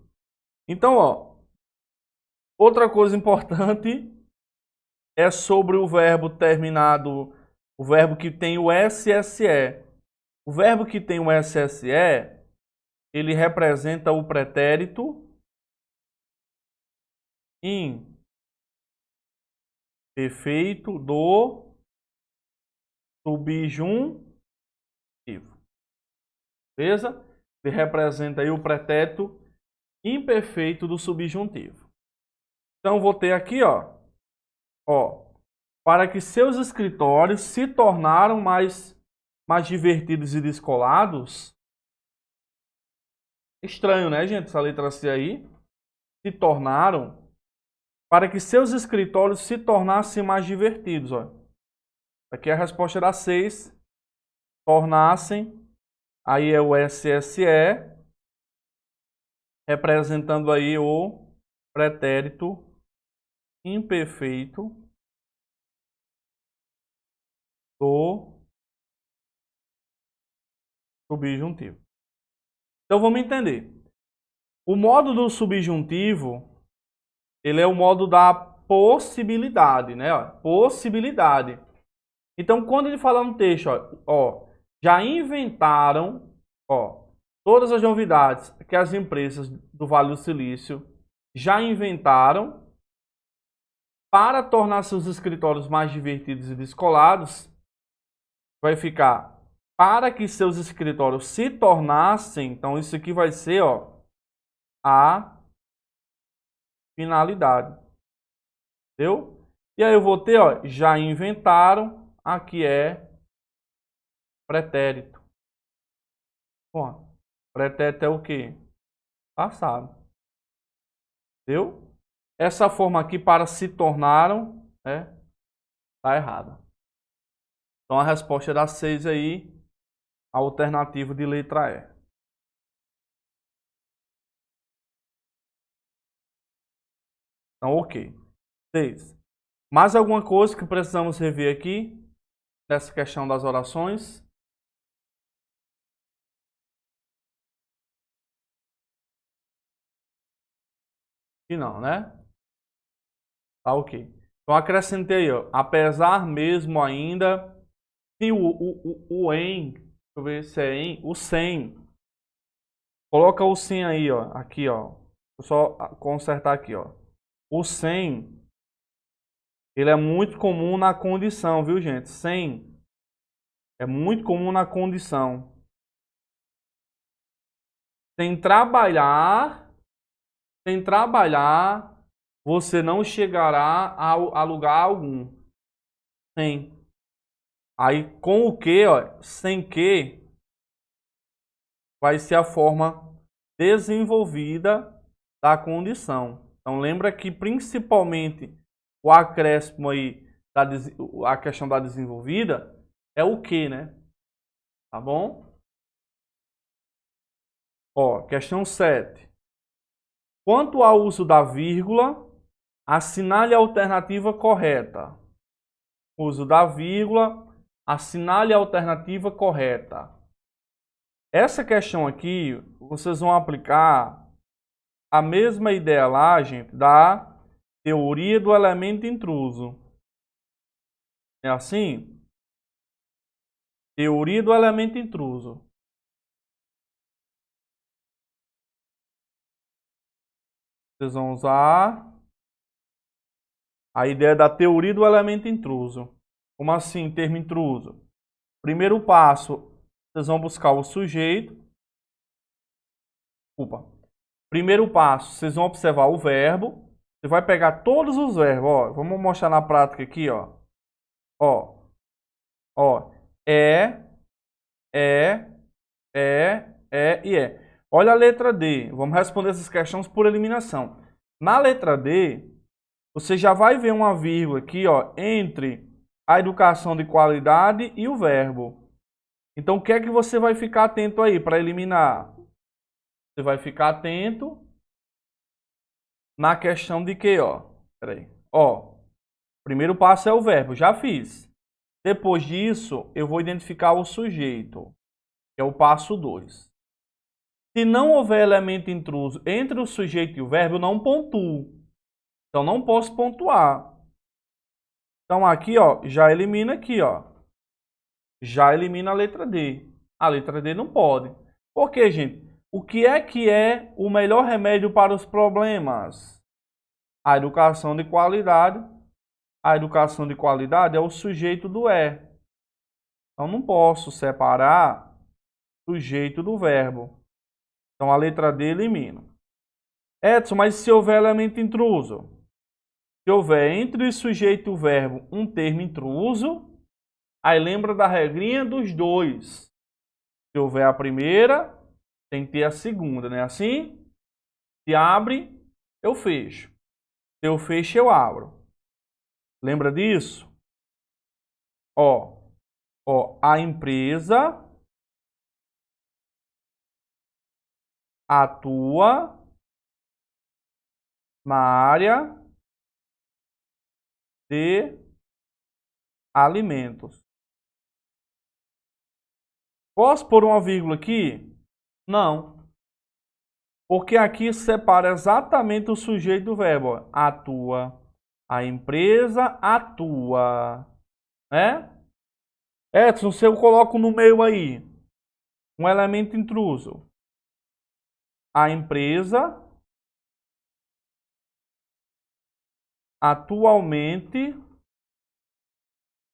Então, ó, outra coisa importante é sobre o verbo terminado, o verbo que tem o SSE. O verbo que tem o SSE, ele representa o pretérito imperfeito do subjuntivo. Beleza? Ele representa aí o pretérito imperfeito do subjuntivo. Então, vou ter aqui, ó, para que seus escritórios se tornaram mais divertidos e descolados. Estranho, né, gente? Essa letra C aí. Se tornaram. Para que seus escritórios se tornassem mais divertidos, ó. Aqui é a resposta da 6. Tornassem. Aí é o SSE. Representando aí o pretérito imperfeito do subjuntivo. Então vamos entender. O modo do subjuntivo, ele é o modo da possibilidade, né? Possibilidade. Então quando ele fala no texto, ó, já inventaram, ó, todas as novidades que as empresas do Vale do Silício já inventaram para tornar seus escritórios mais divertidos e descolados, vai ficar para que seus escritórios se tornassem, então isso aqui vai ser, ó, a finalidade. Entendeu? E aí eu vou ter, ó, já inventaram, aqui é pretérito. Bom, pretérito é o quê? Passado. Entendeu? Essa forma aqui para se tornaram, né, tá errada. Então a resposta da 6 aí, a alternativa de letra E. Então, ok. 6. Mais alguma coisa que precisamos rever aqui nessa questão das orações? E não, né? Tá ok. Então acrescentei aí, ó, apesar mesmo ainda, e o em, deixa eu ver se é em, o sem. Coloca o sem aí, ó, aqui, ó. Vou só consertar aqui, ó. O sem, ele é muito comum na condição, viu, gente? Sem é muito comum na condição. Sem trabalhar, você não chegará a lugar algum. Sem. Aí com o que, ó, sem que, vai ser a forma desenvolvida da condição. Então lembra que principalmente o acréscimo aí, a questão da desenvolvida, é o que, né? Tá bom? Ó, questão 7. Quanto ao uso da vírgula, assinale a alternativa correta. Uso da vírgula, assinale a alternativa correta. Essa questão aqui, vocês vão aplicar a mesma ideia lá, gente, da teoria do elemento intruso. É assim? Teoria do elemento intruso. Vocês vão usar a ideia da teoria do elemento intruso. Como assim, termo intruso? Primeiro passo, vocês vão buscar o sujeito. Primeiro passo, vocês vão observar o verbo. Você vai pegar todos os verbos, ó. Vamos mostrar na prática aqui, ó. Ó, é e é. Olha a letra D. Vamos responder essas questões por eliminação. Na letra D, você já vai ver uma vírgula aqui, ó, entre a educação de qualidade e o verbo. Então, o que é que você vai ficar atento aí para eliminar? Você vai ficar atento na questão de que, ó. Peraí. Ó, primeiro passo é o verbo, já fiz. Depois disso, eu vou identificar o sujeito, que é o passo 2. Se não houver elemento intruso entre o sujeito e o verbo, eu não pontuo. Então, não posso pontuar. Então, aqui, ó, já elimina aqui, ó. Já elimina a letra D. A letra D não pode. Por quê, gente? O que é o melhor remédio para os problemas? A educação de qualidade. A educação de qualidade é o sujeito do é. Então, não posso separar o sujeito do verbo. Então, a letra D elimina. Edson, mas se houver elemento intruso? Se houver entre o sujeito e o verbo um termo intruso, aí lembra da regrinha dos dois. Se houver a primeira, tem que ter a segunda, né? Assim, se abre, eu fecho. Se eu fecho, eu abro. Lembra disso? Ó, a empresa atua na área de alimentos. Posso pôr uma vírgula aqui? Não. Porque aqui separa exatamente o sujeito do verbo. Ó. Atua. A empresa atua. Né? Edson, se eu coloco no meio aí um elemento intruso. A empresa atualmente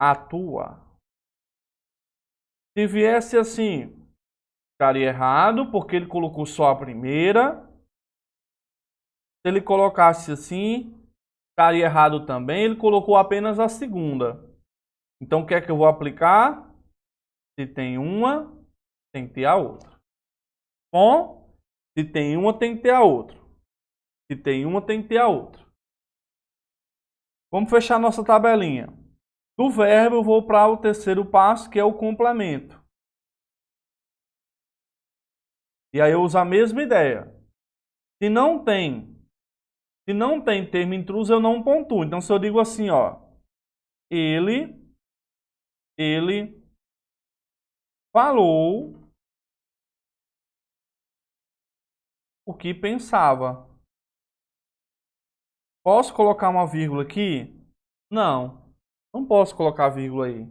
atua. Se viesse assim, ficaria errado, porque ele colocou só a primeira. Se ele colocasse assim, ficaria errado também. Ele colocou apenas a segunda. Então, o que é que eu vou aplicar? Se tem uma, tem que ter a outra. Bom, se tem uma, tem que ter a outra. Se tem uma, tem que ter a outra. Vamos fechar nossa tabelinha. Do verbo, eu vou para o terceiro passo, que é o complemento. E aí eu uso a mesma ideia. Se não tem termo intruso, eu não pontuo. Então, se eu digo assim, ó, ele falou o que pensava. Posso colocar uma vírgula aqui? Não, não posso colocar vírgula aí.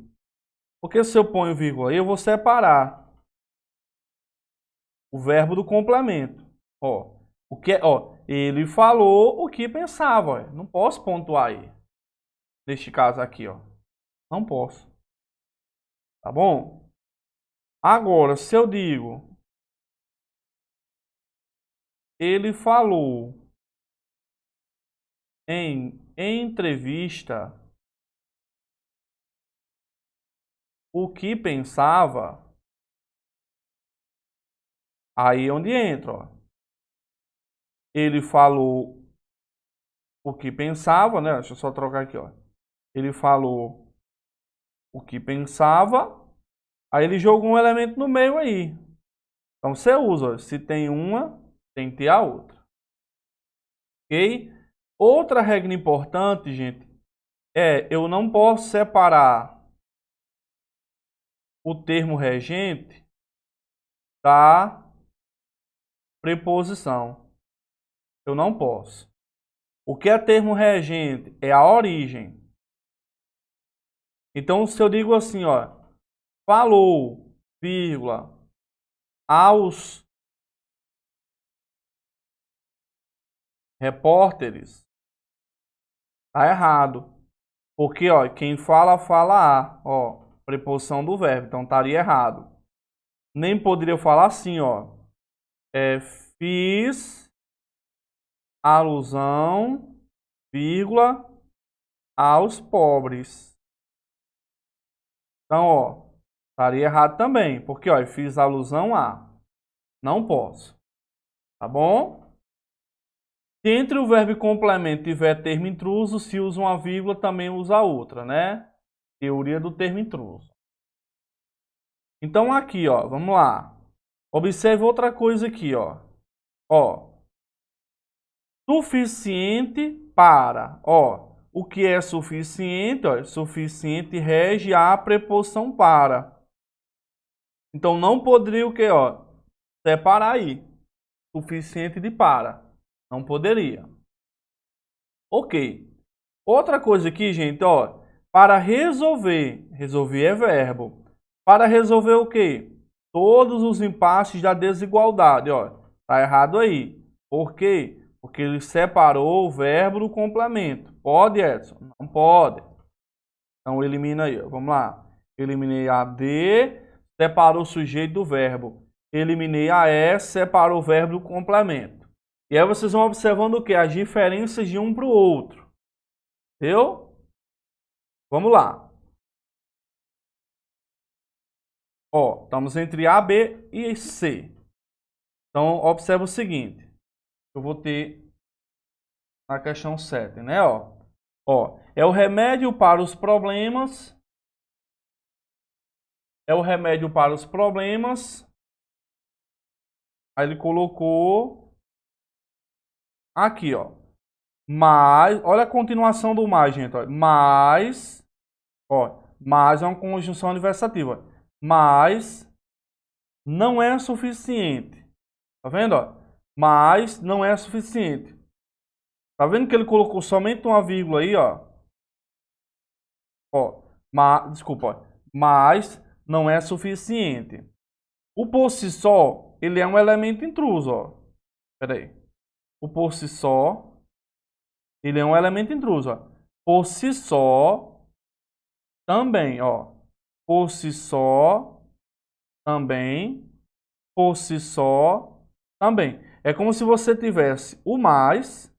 Porque se eu ponho vírgula aí, eu vou separar o verbo do complemento. Ó, ele falou o que pensava. Ó. Não posso pontuar aí. Neste caso aqui, ó. Não posso. Tá bom? Agora, se eu digo ele falou em entrevista o que pensava, aí é onde entra, ó. Ele falou o que pensava, né? Deixa eu só trocar aqui, ó. Ele falou o que pensava, aí ele jogou um elemento no meio aí. Então você usa, ó, se tem uma, tem que ter a outra. Ok? Outra regra importante, gente, é eu não posso separar o termo regente da preposição. Eu não posso. O que é termo regente? É a origem. Então, se eu digo assim, ó, falou, vírgula, aos repórteres, tá errado. Porque, ó, quem fala, fala a, ó, preposição do verbo, então estaria errado. Nem poderia falar assim, ó, fiz alusão, vírgula, aos pobres. Então, ó, estaria errado também, porque, ó, eu fiz alusão a. Não posso. Tá bom? Se entre o verbo e complemento tiver termo intruso, se usa uma vírgula, também usa a outra, né? Teoria do termo intruso. Então aqui, ó, vamos lá. Observe outra coisa aqui, ó. Ó, suficiente para, ó, o que é suficiente, ó, suficiente rege a preposição para. Então não poderia o que, ó, separar aí. Suficiente de para. Não poderia. Ok. Outra coisa aqui, gente, ó, para resolver, resolver é verbo. Para resolver o quê? Todos os impasses da desigualdade, ó. Tá errado aí. Por quê? Porque ele separou o verbo do complemento. Pode, Edson? Não pode. Então elimina aí, ó. Vamos lá. Eliminei a D, separou o sujeito do verbo. Eliminei a S, separou o verbo do complemento. E aí vocês vão observando o quê? As diferenças de um para o outro. Entendeu? Vamos lá. Ó, estamos entre A, B e C. Então, observa o seguinte. Eu vou ter na questão 7, né? Ó, é o remédio para os problemas. É o remédio para os problemas. Aí ele colocou aqui, ó. Mas, olha a continuação do mais, gente. Ó. Mas, ó, mais é uma conjunção adversativa. Mas não é suficiente. Tá vendo, ó? Mas não é suficiente. Tá vendo que ele colocou somente uma vírgula aí, ó? Ó, desculpa, ó. Mas não é suficiente. O por si só, ele é um elemento intruso, ó. Pera aí. O por si só, ele é um elemento intruso, ó. Por si só, também, ó. Por si só, também. Por si só, também. É como se você tivesse o mais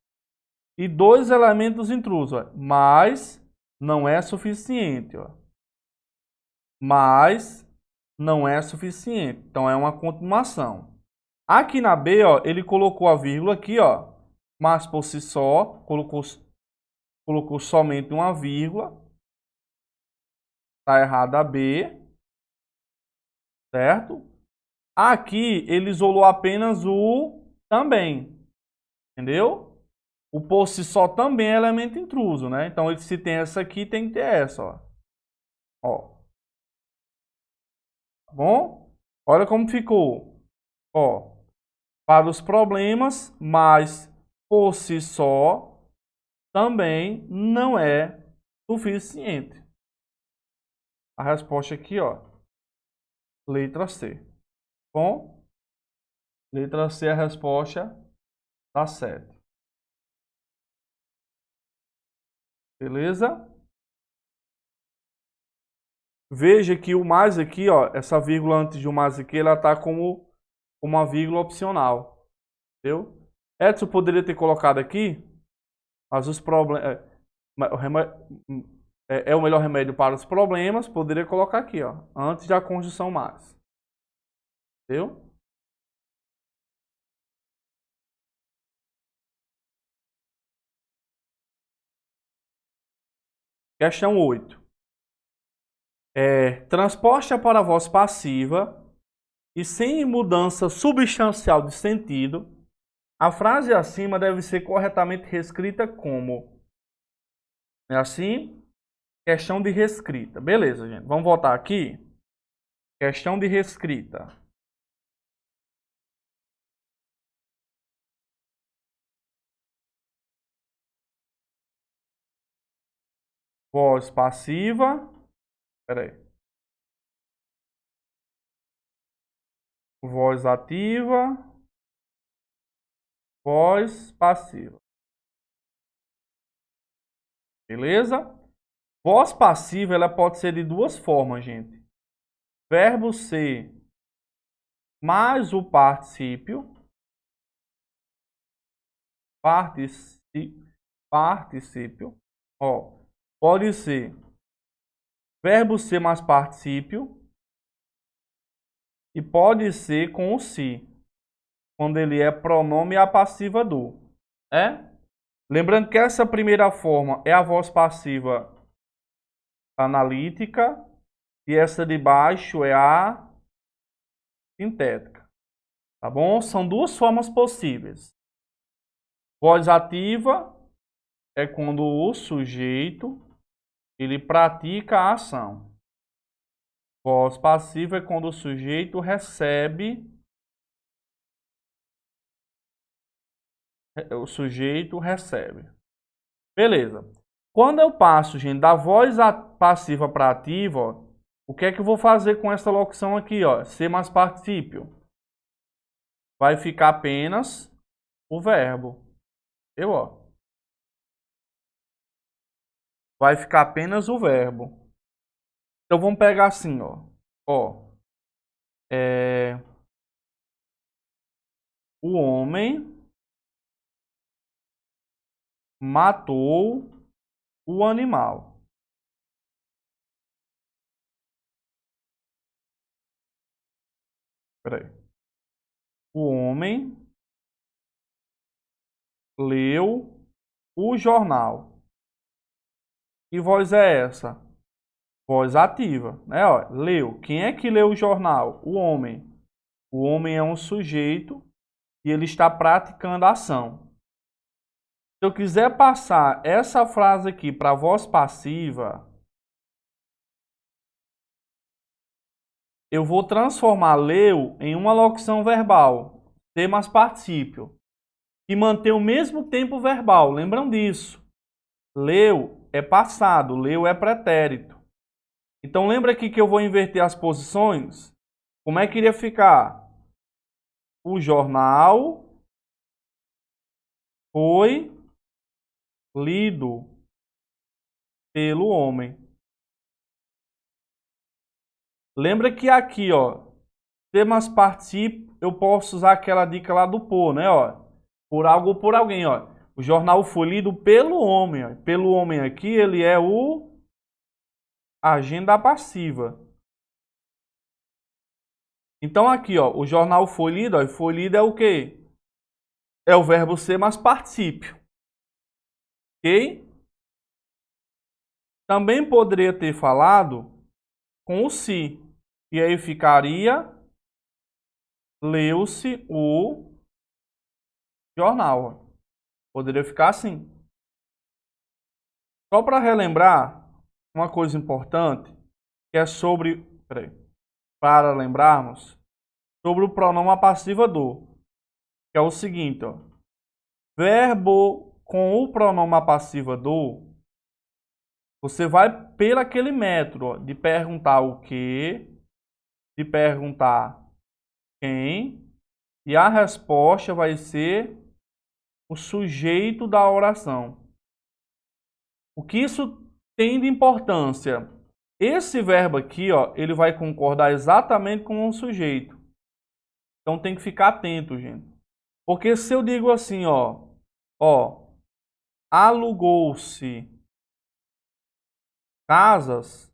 e dois elementos intrusos, ó. Mas não é suficiente, ó. Mas não é suficiente. Então é uma continuação. Aqui na B, ó, ele colocou a vírgula aqui, ó. Mas por si só, colocou somente uma vírgula. Tá errado a B. Certo? Aqui ele isolou apenas o também. Entendeu? O por si só também é elemento intruso, né? Então, se tem essa aqui, tem que ter essa, ó. Ó. Tá bom? Olha como ficou. Ó. Para os problemas, mas por si só também não é suficiente. A resposta aqui, ó. Letra C. Bom? Letra C é a resposta tá certa. Beleza? Veja que o mais aqui, ó, essa vírgula antes de o mais aqui, ela tá como uma vírgula opcional. Entendeu? Edson poderia ter colocado aqui, mas os problemas é o melhor remédio para os problemas, poderia colocar aqui, ó, antes da conjunção mais. Entendeu? Questão 8. Transposta para a voz passiva e sem mudança substancial de sentido, a frase acima deve ser corretamente reescrita como. É assim? Questão de reescrita. Beleza, gente. Vamos voltar aqui. Questão de reescrita. Voz passiva. Espera aí. Voz ativa. Voz passiva. Beleza? Voz passiva ela pode ser de duas formas, gente. Verbo ser mais o particípio. Particípio. Ó, pode ser verbo ser mais particípio. E pode ser com o se. Quando ele é pronome a passiva do. É? Lembrando que essa primeira forma é a voz passiva analítica e essa de baixo é a sintética. Tá bom? São duas formas possíveis. Voz ativa é quando o sujeito ele pratica a ação. Voz passiva é quando o sujeito recebe. O sujeito recebe. Beleza. Quando eu passo, gente, da voz passiva para ativa, ó, o que é que eu vou fazer com essa locução aqui, ó? Ser mais particípio. Vai ficar apenas o verbo. Ó. Vai ficar apenas o verbo. Então vamos pegar assim, ó. O homem matou o animal. Peraí. O homem leu o jornal. Que voz é essa? Voz ativa, né? Ó, leu. Quem é que leu o jornal? O homem. O homem é um sujeito e ele está praticando a ação. Se eu quiser passar essa frase aqui para a voz passiva, eu vou transformar leu em uma locução verbal, ser mais particípio, e manter o mesmo tempo verbal. Lembram disso? Leu é passado, leu é pretérito. Então lembra aqui que eu vou inverter as posições? Como é que iria ficar? O jornal foi lido pelo homem. Lembra que aqui, ó, temas particípio, eu posso usar aquela dica lá do por, né, ó? Por algo ou por alguém, ó. O jornal foi lido pelo homem, ó. Pelo homem aqui, ele é o agenda passiva. Então aqui, ó, o jornal foi lido, ó, foi lido é o quê? É o verbo ser mais particípio. Ok? Também poderia ter falado com o se. E aí ficaria leu-se o jornal. Poderia ficar assim. Só para relembrar uma coisa importante, que é sobre, para lembrarmos, sobre o pronome passiva do, que é o seguinte, ó. Verbo com o pronome passiva do, você vai pelo aquele método, ó, de perguntar o que, de perguntar quem, e a resposta vai ser o sujeito da oração. O que isso tem de importância? Esse verbo aqui, ó, ele vai concordar exatamente com o sujeito. Então tem que ficar atento, gente. Porque se eu digo assim, ó, alugou-se casas,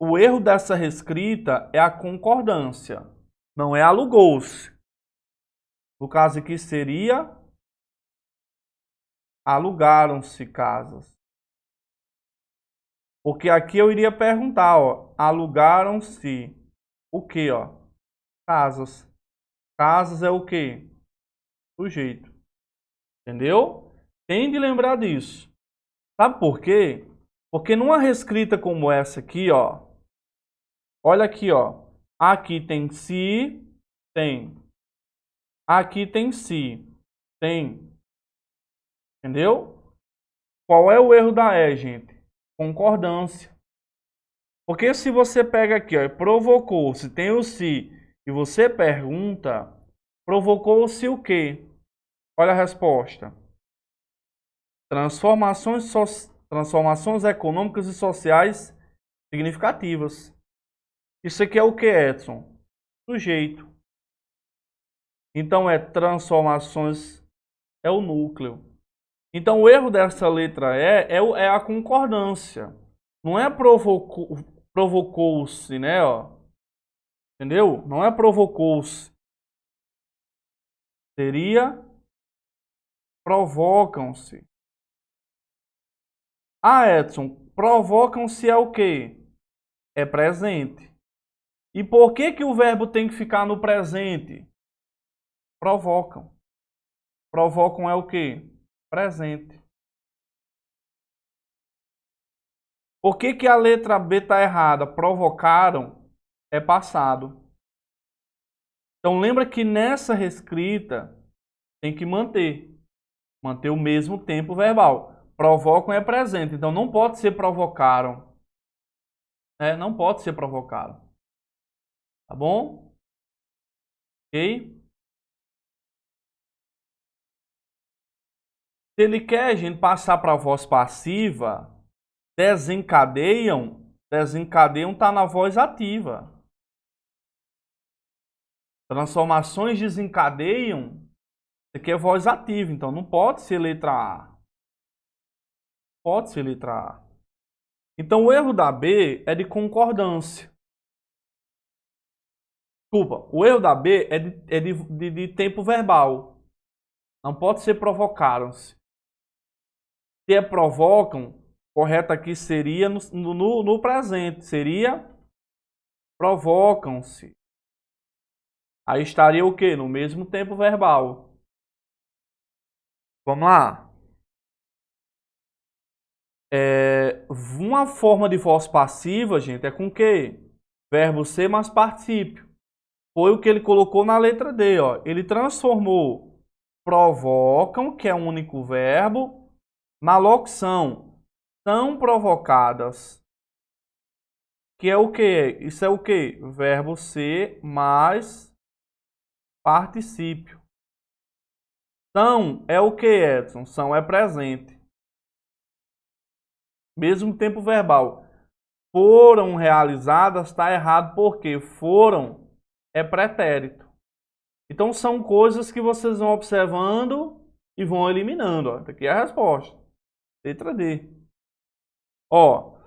o erro dessa reescrita é a concordância, não é alugou-se. No caso aqui seria alugaram-se casas. Porque aqui eu iria perguntar, ó, alugaram-se o quê, ó? Casas. Casas é o quê? Sujeito. Entendeu? Tem de lembrar disso. Sabe por quê? Porque numa reescrita como essa aqui, ó, olha aqui, ó. Aqui tem se, tem. Aqui tem se, tem. Entendeu? Qual é o erro da E, gente? Concordância. Porque se você pega aqui, ó, provocou, se tem o se, e você pergunta, provocou-se o quê? Olha a resposta. Transformações econômicas e sociais significativas. Isso aqui é o que, Edson? Sujeito. Então é transformações, é o núcleo. Então o erro dessa letra é a concordância. Não é provocou-se, né? Ó. Entendeu? Não é provocou-se. Seria provocam-se. Ah, Edson, provocam-se é o quê? É presente. E por que que o verbo tem que ficar no presente? Provocam. Provocam é o quê? Presente. Por que que a letra B está errada? Provocaram é passado. Então lembra que nessa reescrita tem que manter o mesmo tempo verbal. Provocam é presente, então não pode ser provocaram. Não pode ser provocado. Tá bom? Ok? Se ele quer a gente passar para a voz passiva, desencadeiam está na voz ativa. Transformações desencadeiam, isso aqui é voz ativa, então não pode ser letra A. Pode ser letra A. Então o erro da B é de concordância. Desculpa, o erro da B é de tempo verbal. Não pode ser provocaram-se. Se é provocam, correto aqui seria no presente. Seria provocam-se. Aí estaria o quê? No mesmo tempo verbal. Vamos lá. Uma forma de voz passiva, gente, é com o quê? Verbo ser mais particípio. Foi o que ele colocou na letra D, ó. Ele transformou provocam, que é um único verbo, na locução são provocadas. Que é o quê? Isso é o quê? Verbo ser mais particípio. São é o que, Edson? São é presente. Mesmo tempo verbal. Foram realizadas, está errado porque foram é pretérito. Então são coisas que vocês vão observando e vão eliminando. Ó. Aqui é a resposta. Letra D. Ó,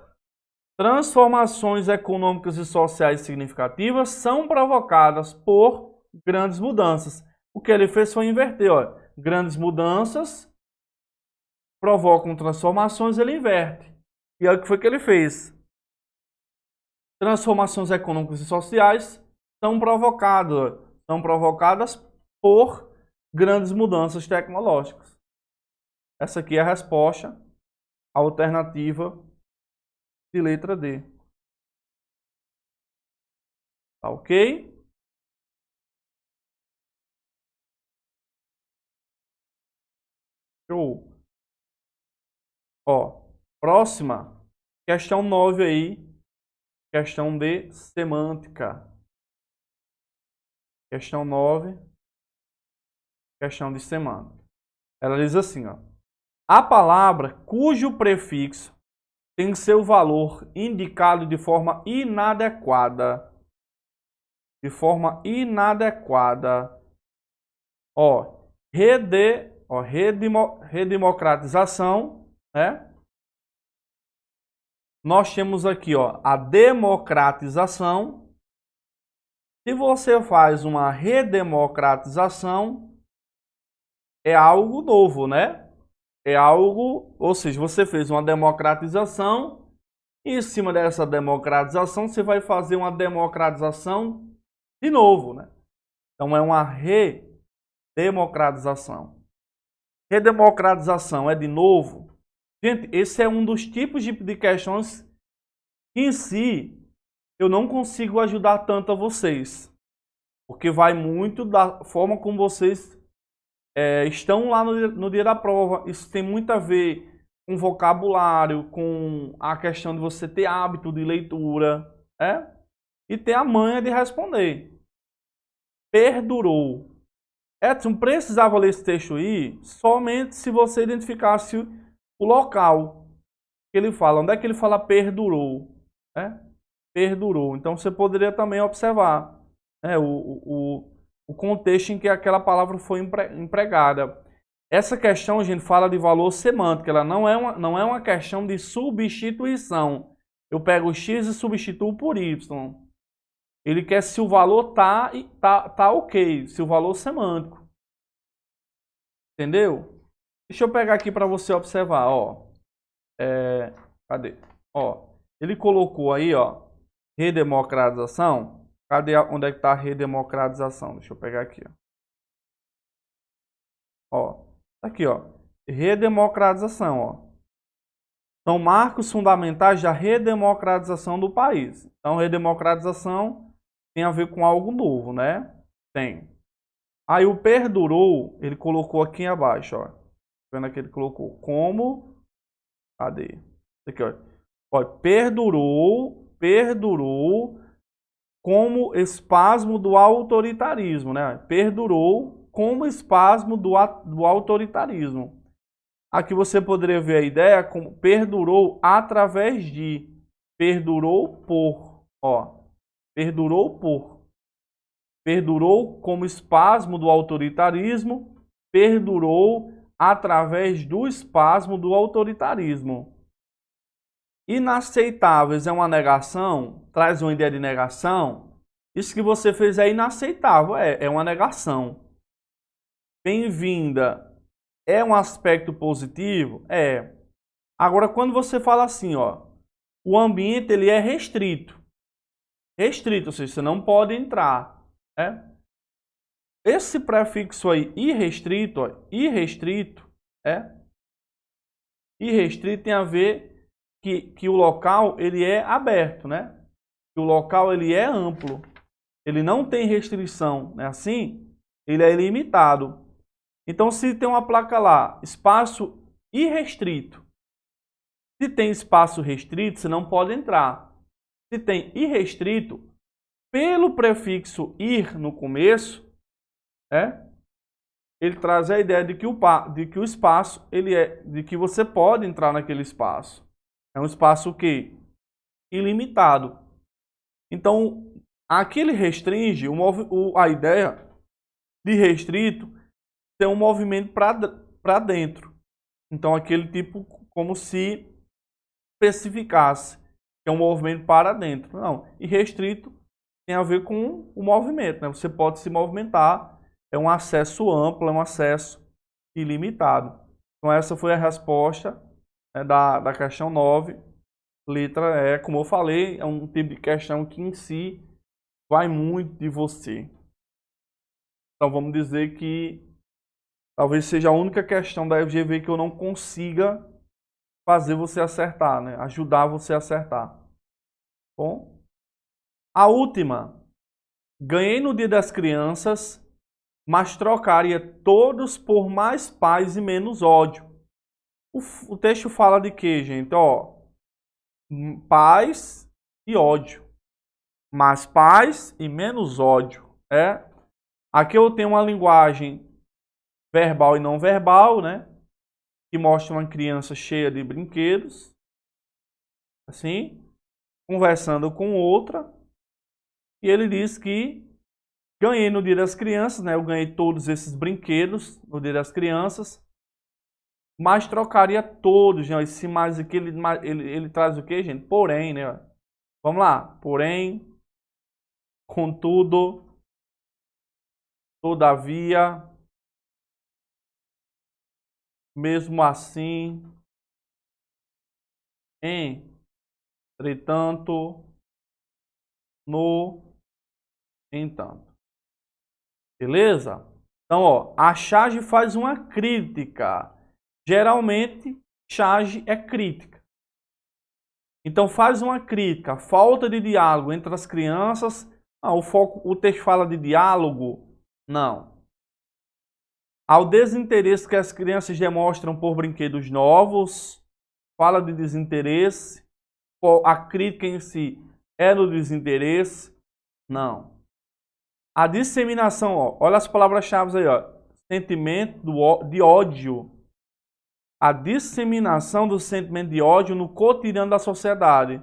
transformações econômicas e sociais significativas são provocadas por grandes mudanças. O que ele fez foi inverter. Ó. Grandes mudanças provocam transformações, ele inverte. E olha o que foi que ele fez. Transformações econômicas e sociais são provocadas por grandes mudanças tecnológicas. Essa aqui é a resposta alternativa de letra D. Tá ok? Show. Ó, próxima, questão 9 aí, questão de semântica. Questão 9, questão de semântica. Ela diz assim, ó. A palavra cujo prefixo tem seu valor indicado de forma inadequada. De forma inadequada. Ó, redemocratização, né? Nós temos aqui, ó, a democratização. Se você faz uma redemocratização, é algo novo, né? É algo, ou seja, você fez uma democratização, e em cima dessa democratização você vai fazer uma democratização de novo, né? Então é uma redemocratização. Redemocratização é de novo. Gente, esse é um dos tipos de questões que em si eu não consigo ajudar tanto a vocês. Porque vai muito da forma como vocês estão lá no dia da prova. Isso tem muito a ver com vocabulário, com a questão de você ter hábito de leitura, né? E ter a manha de responder. Perdurou. Edson, precisava ler esse texto aí somente se você identificasse o local que ele fala. Onde é que ele fala perdurou? Perdurou. Então você poderia também observar o contexto em que aquela palavra foi empregada. Essa questão, a gente fala de valor semântico. Ela não é uma questão de substituição. Eu pego o X e substituo por Y. Ele quer se o valor tá ok, se o valor semântico. Entendeu? Deixa eu pegar aqui para você observar, ó. Cadê? Ó, ele colocou aí, ó, redemocratização. Cadê onde é que está a redemocratização? Deixa eu pegar aqui, ó. Aqui, ó. Redemocratização, ó. São marcos fundamentais da redemocratização do país. Então, redemocratização tem a ver com algo novo, né? Tem. Aí o perdurou, ele colocou aqui abaixo, ó. Vendo que ele colocou como... Cadê? Aqui, ó. Ó, perdurou como espasmo do autoritarismo, né? Perdurou como espasmo do autoritarismo. Aqui você poderia ver a ideia como perdurou através de, perdurou por, ó, perdurou como espasmo do autoritarismo, perdurou através do espasmo do autoritarismo. Inaceitáveis é uma negação, traz uma ideia de negação. Isso que você fez é inaceitável, é uma negação. Bem-vinda é um aspecto positivo? É. Agora, quando você fala assim, ó, o ambiente ele é restrito. Restrito, ou seja, você não pode entrar. Né? Esse prefixo aí, irrestrito, ó, irrestrito tem a ver que o local ele é aberto, né? Que o local ele é amplo. Ele não tem restrição, né? Assim, ele é ilimitado. Então, se tem uma placa lá, espaço irrestrito. Se tem espaço restrito, você não pode entrar. Se tem irrestrito, pelo prefixo ir no começo, ele traz a ideia de que o espaço, de que você pode entrar naquele espaço. É um espaço que ilimitado. Então, aqui ele restringe a ideia de restrito ter um movimento para dentro. Então, aquele tipo como se especificasse que é um movimento para dentro. Não, e restrito tem a ver com o movimento, né? Você pode se movimentar, é um acesso amplo, é um acesso ilimitado. Então, essa foi a resposta, né, da questão 9. Letra E, como eu falei, é um tipo de questão que em si vai muito de você. Então vamos dizer que talvez seja a única questão da FGV que eu não consiga fazer você acertar, né? Ajudar você a acertar. Bom, a última. Ganhei no Dia das Crianças, mas trocaria todos por mais paz e menos ódio. O texto fala de quê, gente? Ó, paz e ódio. Mais paz e menos ódio. Aqui eu tenho uma linguagem verbal e não verbal, né? Que mostra uma criança cheia de brinquedos, assim, conversando com outra. E ele diz que ganhei no Dia das Crianças, né? Eu ganhei todos esses brinquedos no Dia das Crianças, mas trocaria todos, né? Esse mais aqui, ele traz o quê, gente? Porém, né? Vamos lá. Porém, contudo, todavia, mesmo assim, entretanto, no entanto. Beleza? Então, ó, a charge faz uma crítica. Geralmente, charge é crítica. Então, faz uma crítica. Falta de diálogo entre as crianças. O texto fala de diálogo? Não. Ao desinteresse que as crianças demonstram por brinquedos novos, fala de desinteresse. A crítica em si é do desinteresse? Não. A disseminação, ó, olha as palavras-chave aí, ó. Sentimento de ódio. A disseminação do sentimento de ódio no cotidiano da sociedade.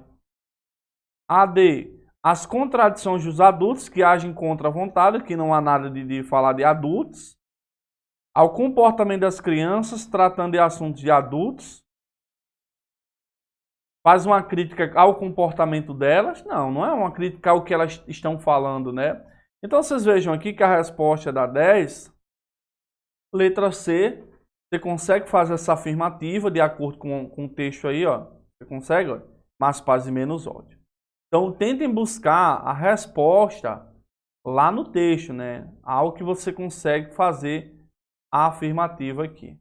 AD. As contradições dos adultos que agem contra a vontade, que não há nada de falar de adultos. Ao comportamento das crianças, tratando de assuntos de adultos. Faz uma crítica ao comportamento delas? Não é uma crítica ao que elas estão falando, né? Então, vocês vejam aqui que a resposta é da 10. Letra C. Você consegue fazer essa afirmativa de acordo com o texto aí, ó. Você consegue, ó? mais paz e menos ódio. Então, tentem buscar a resposta lá no texto, né? Algo que você consegue fazer a afirmativa aqui.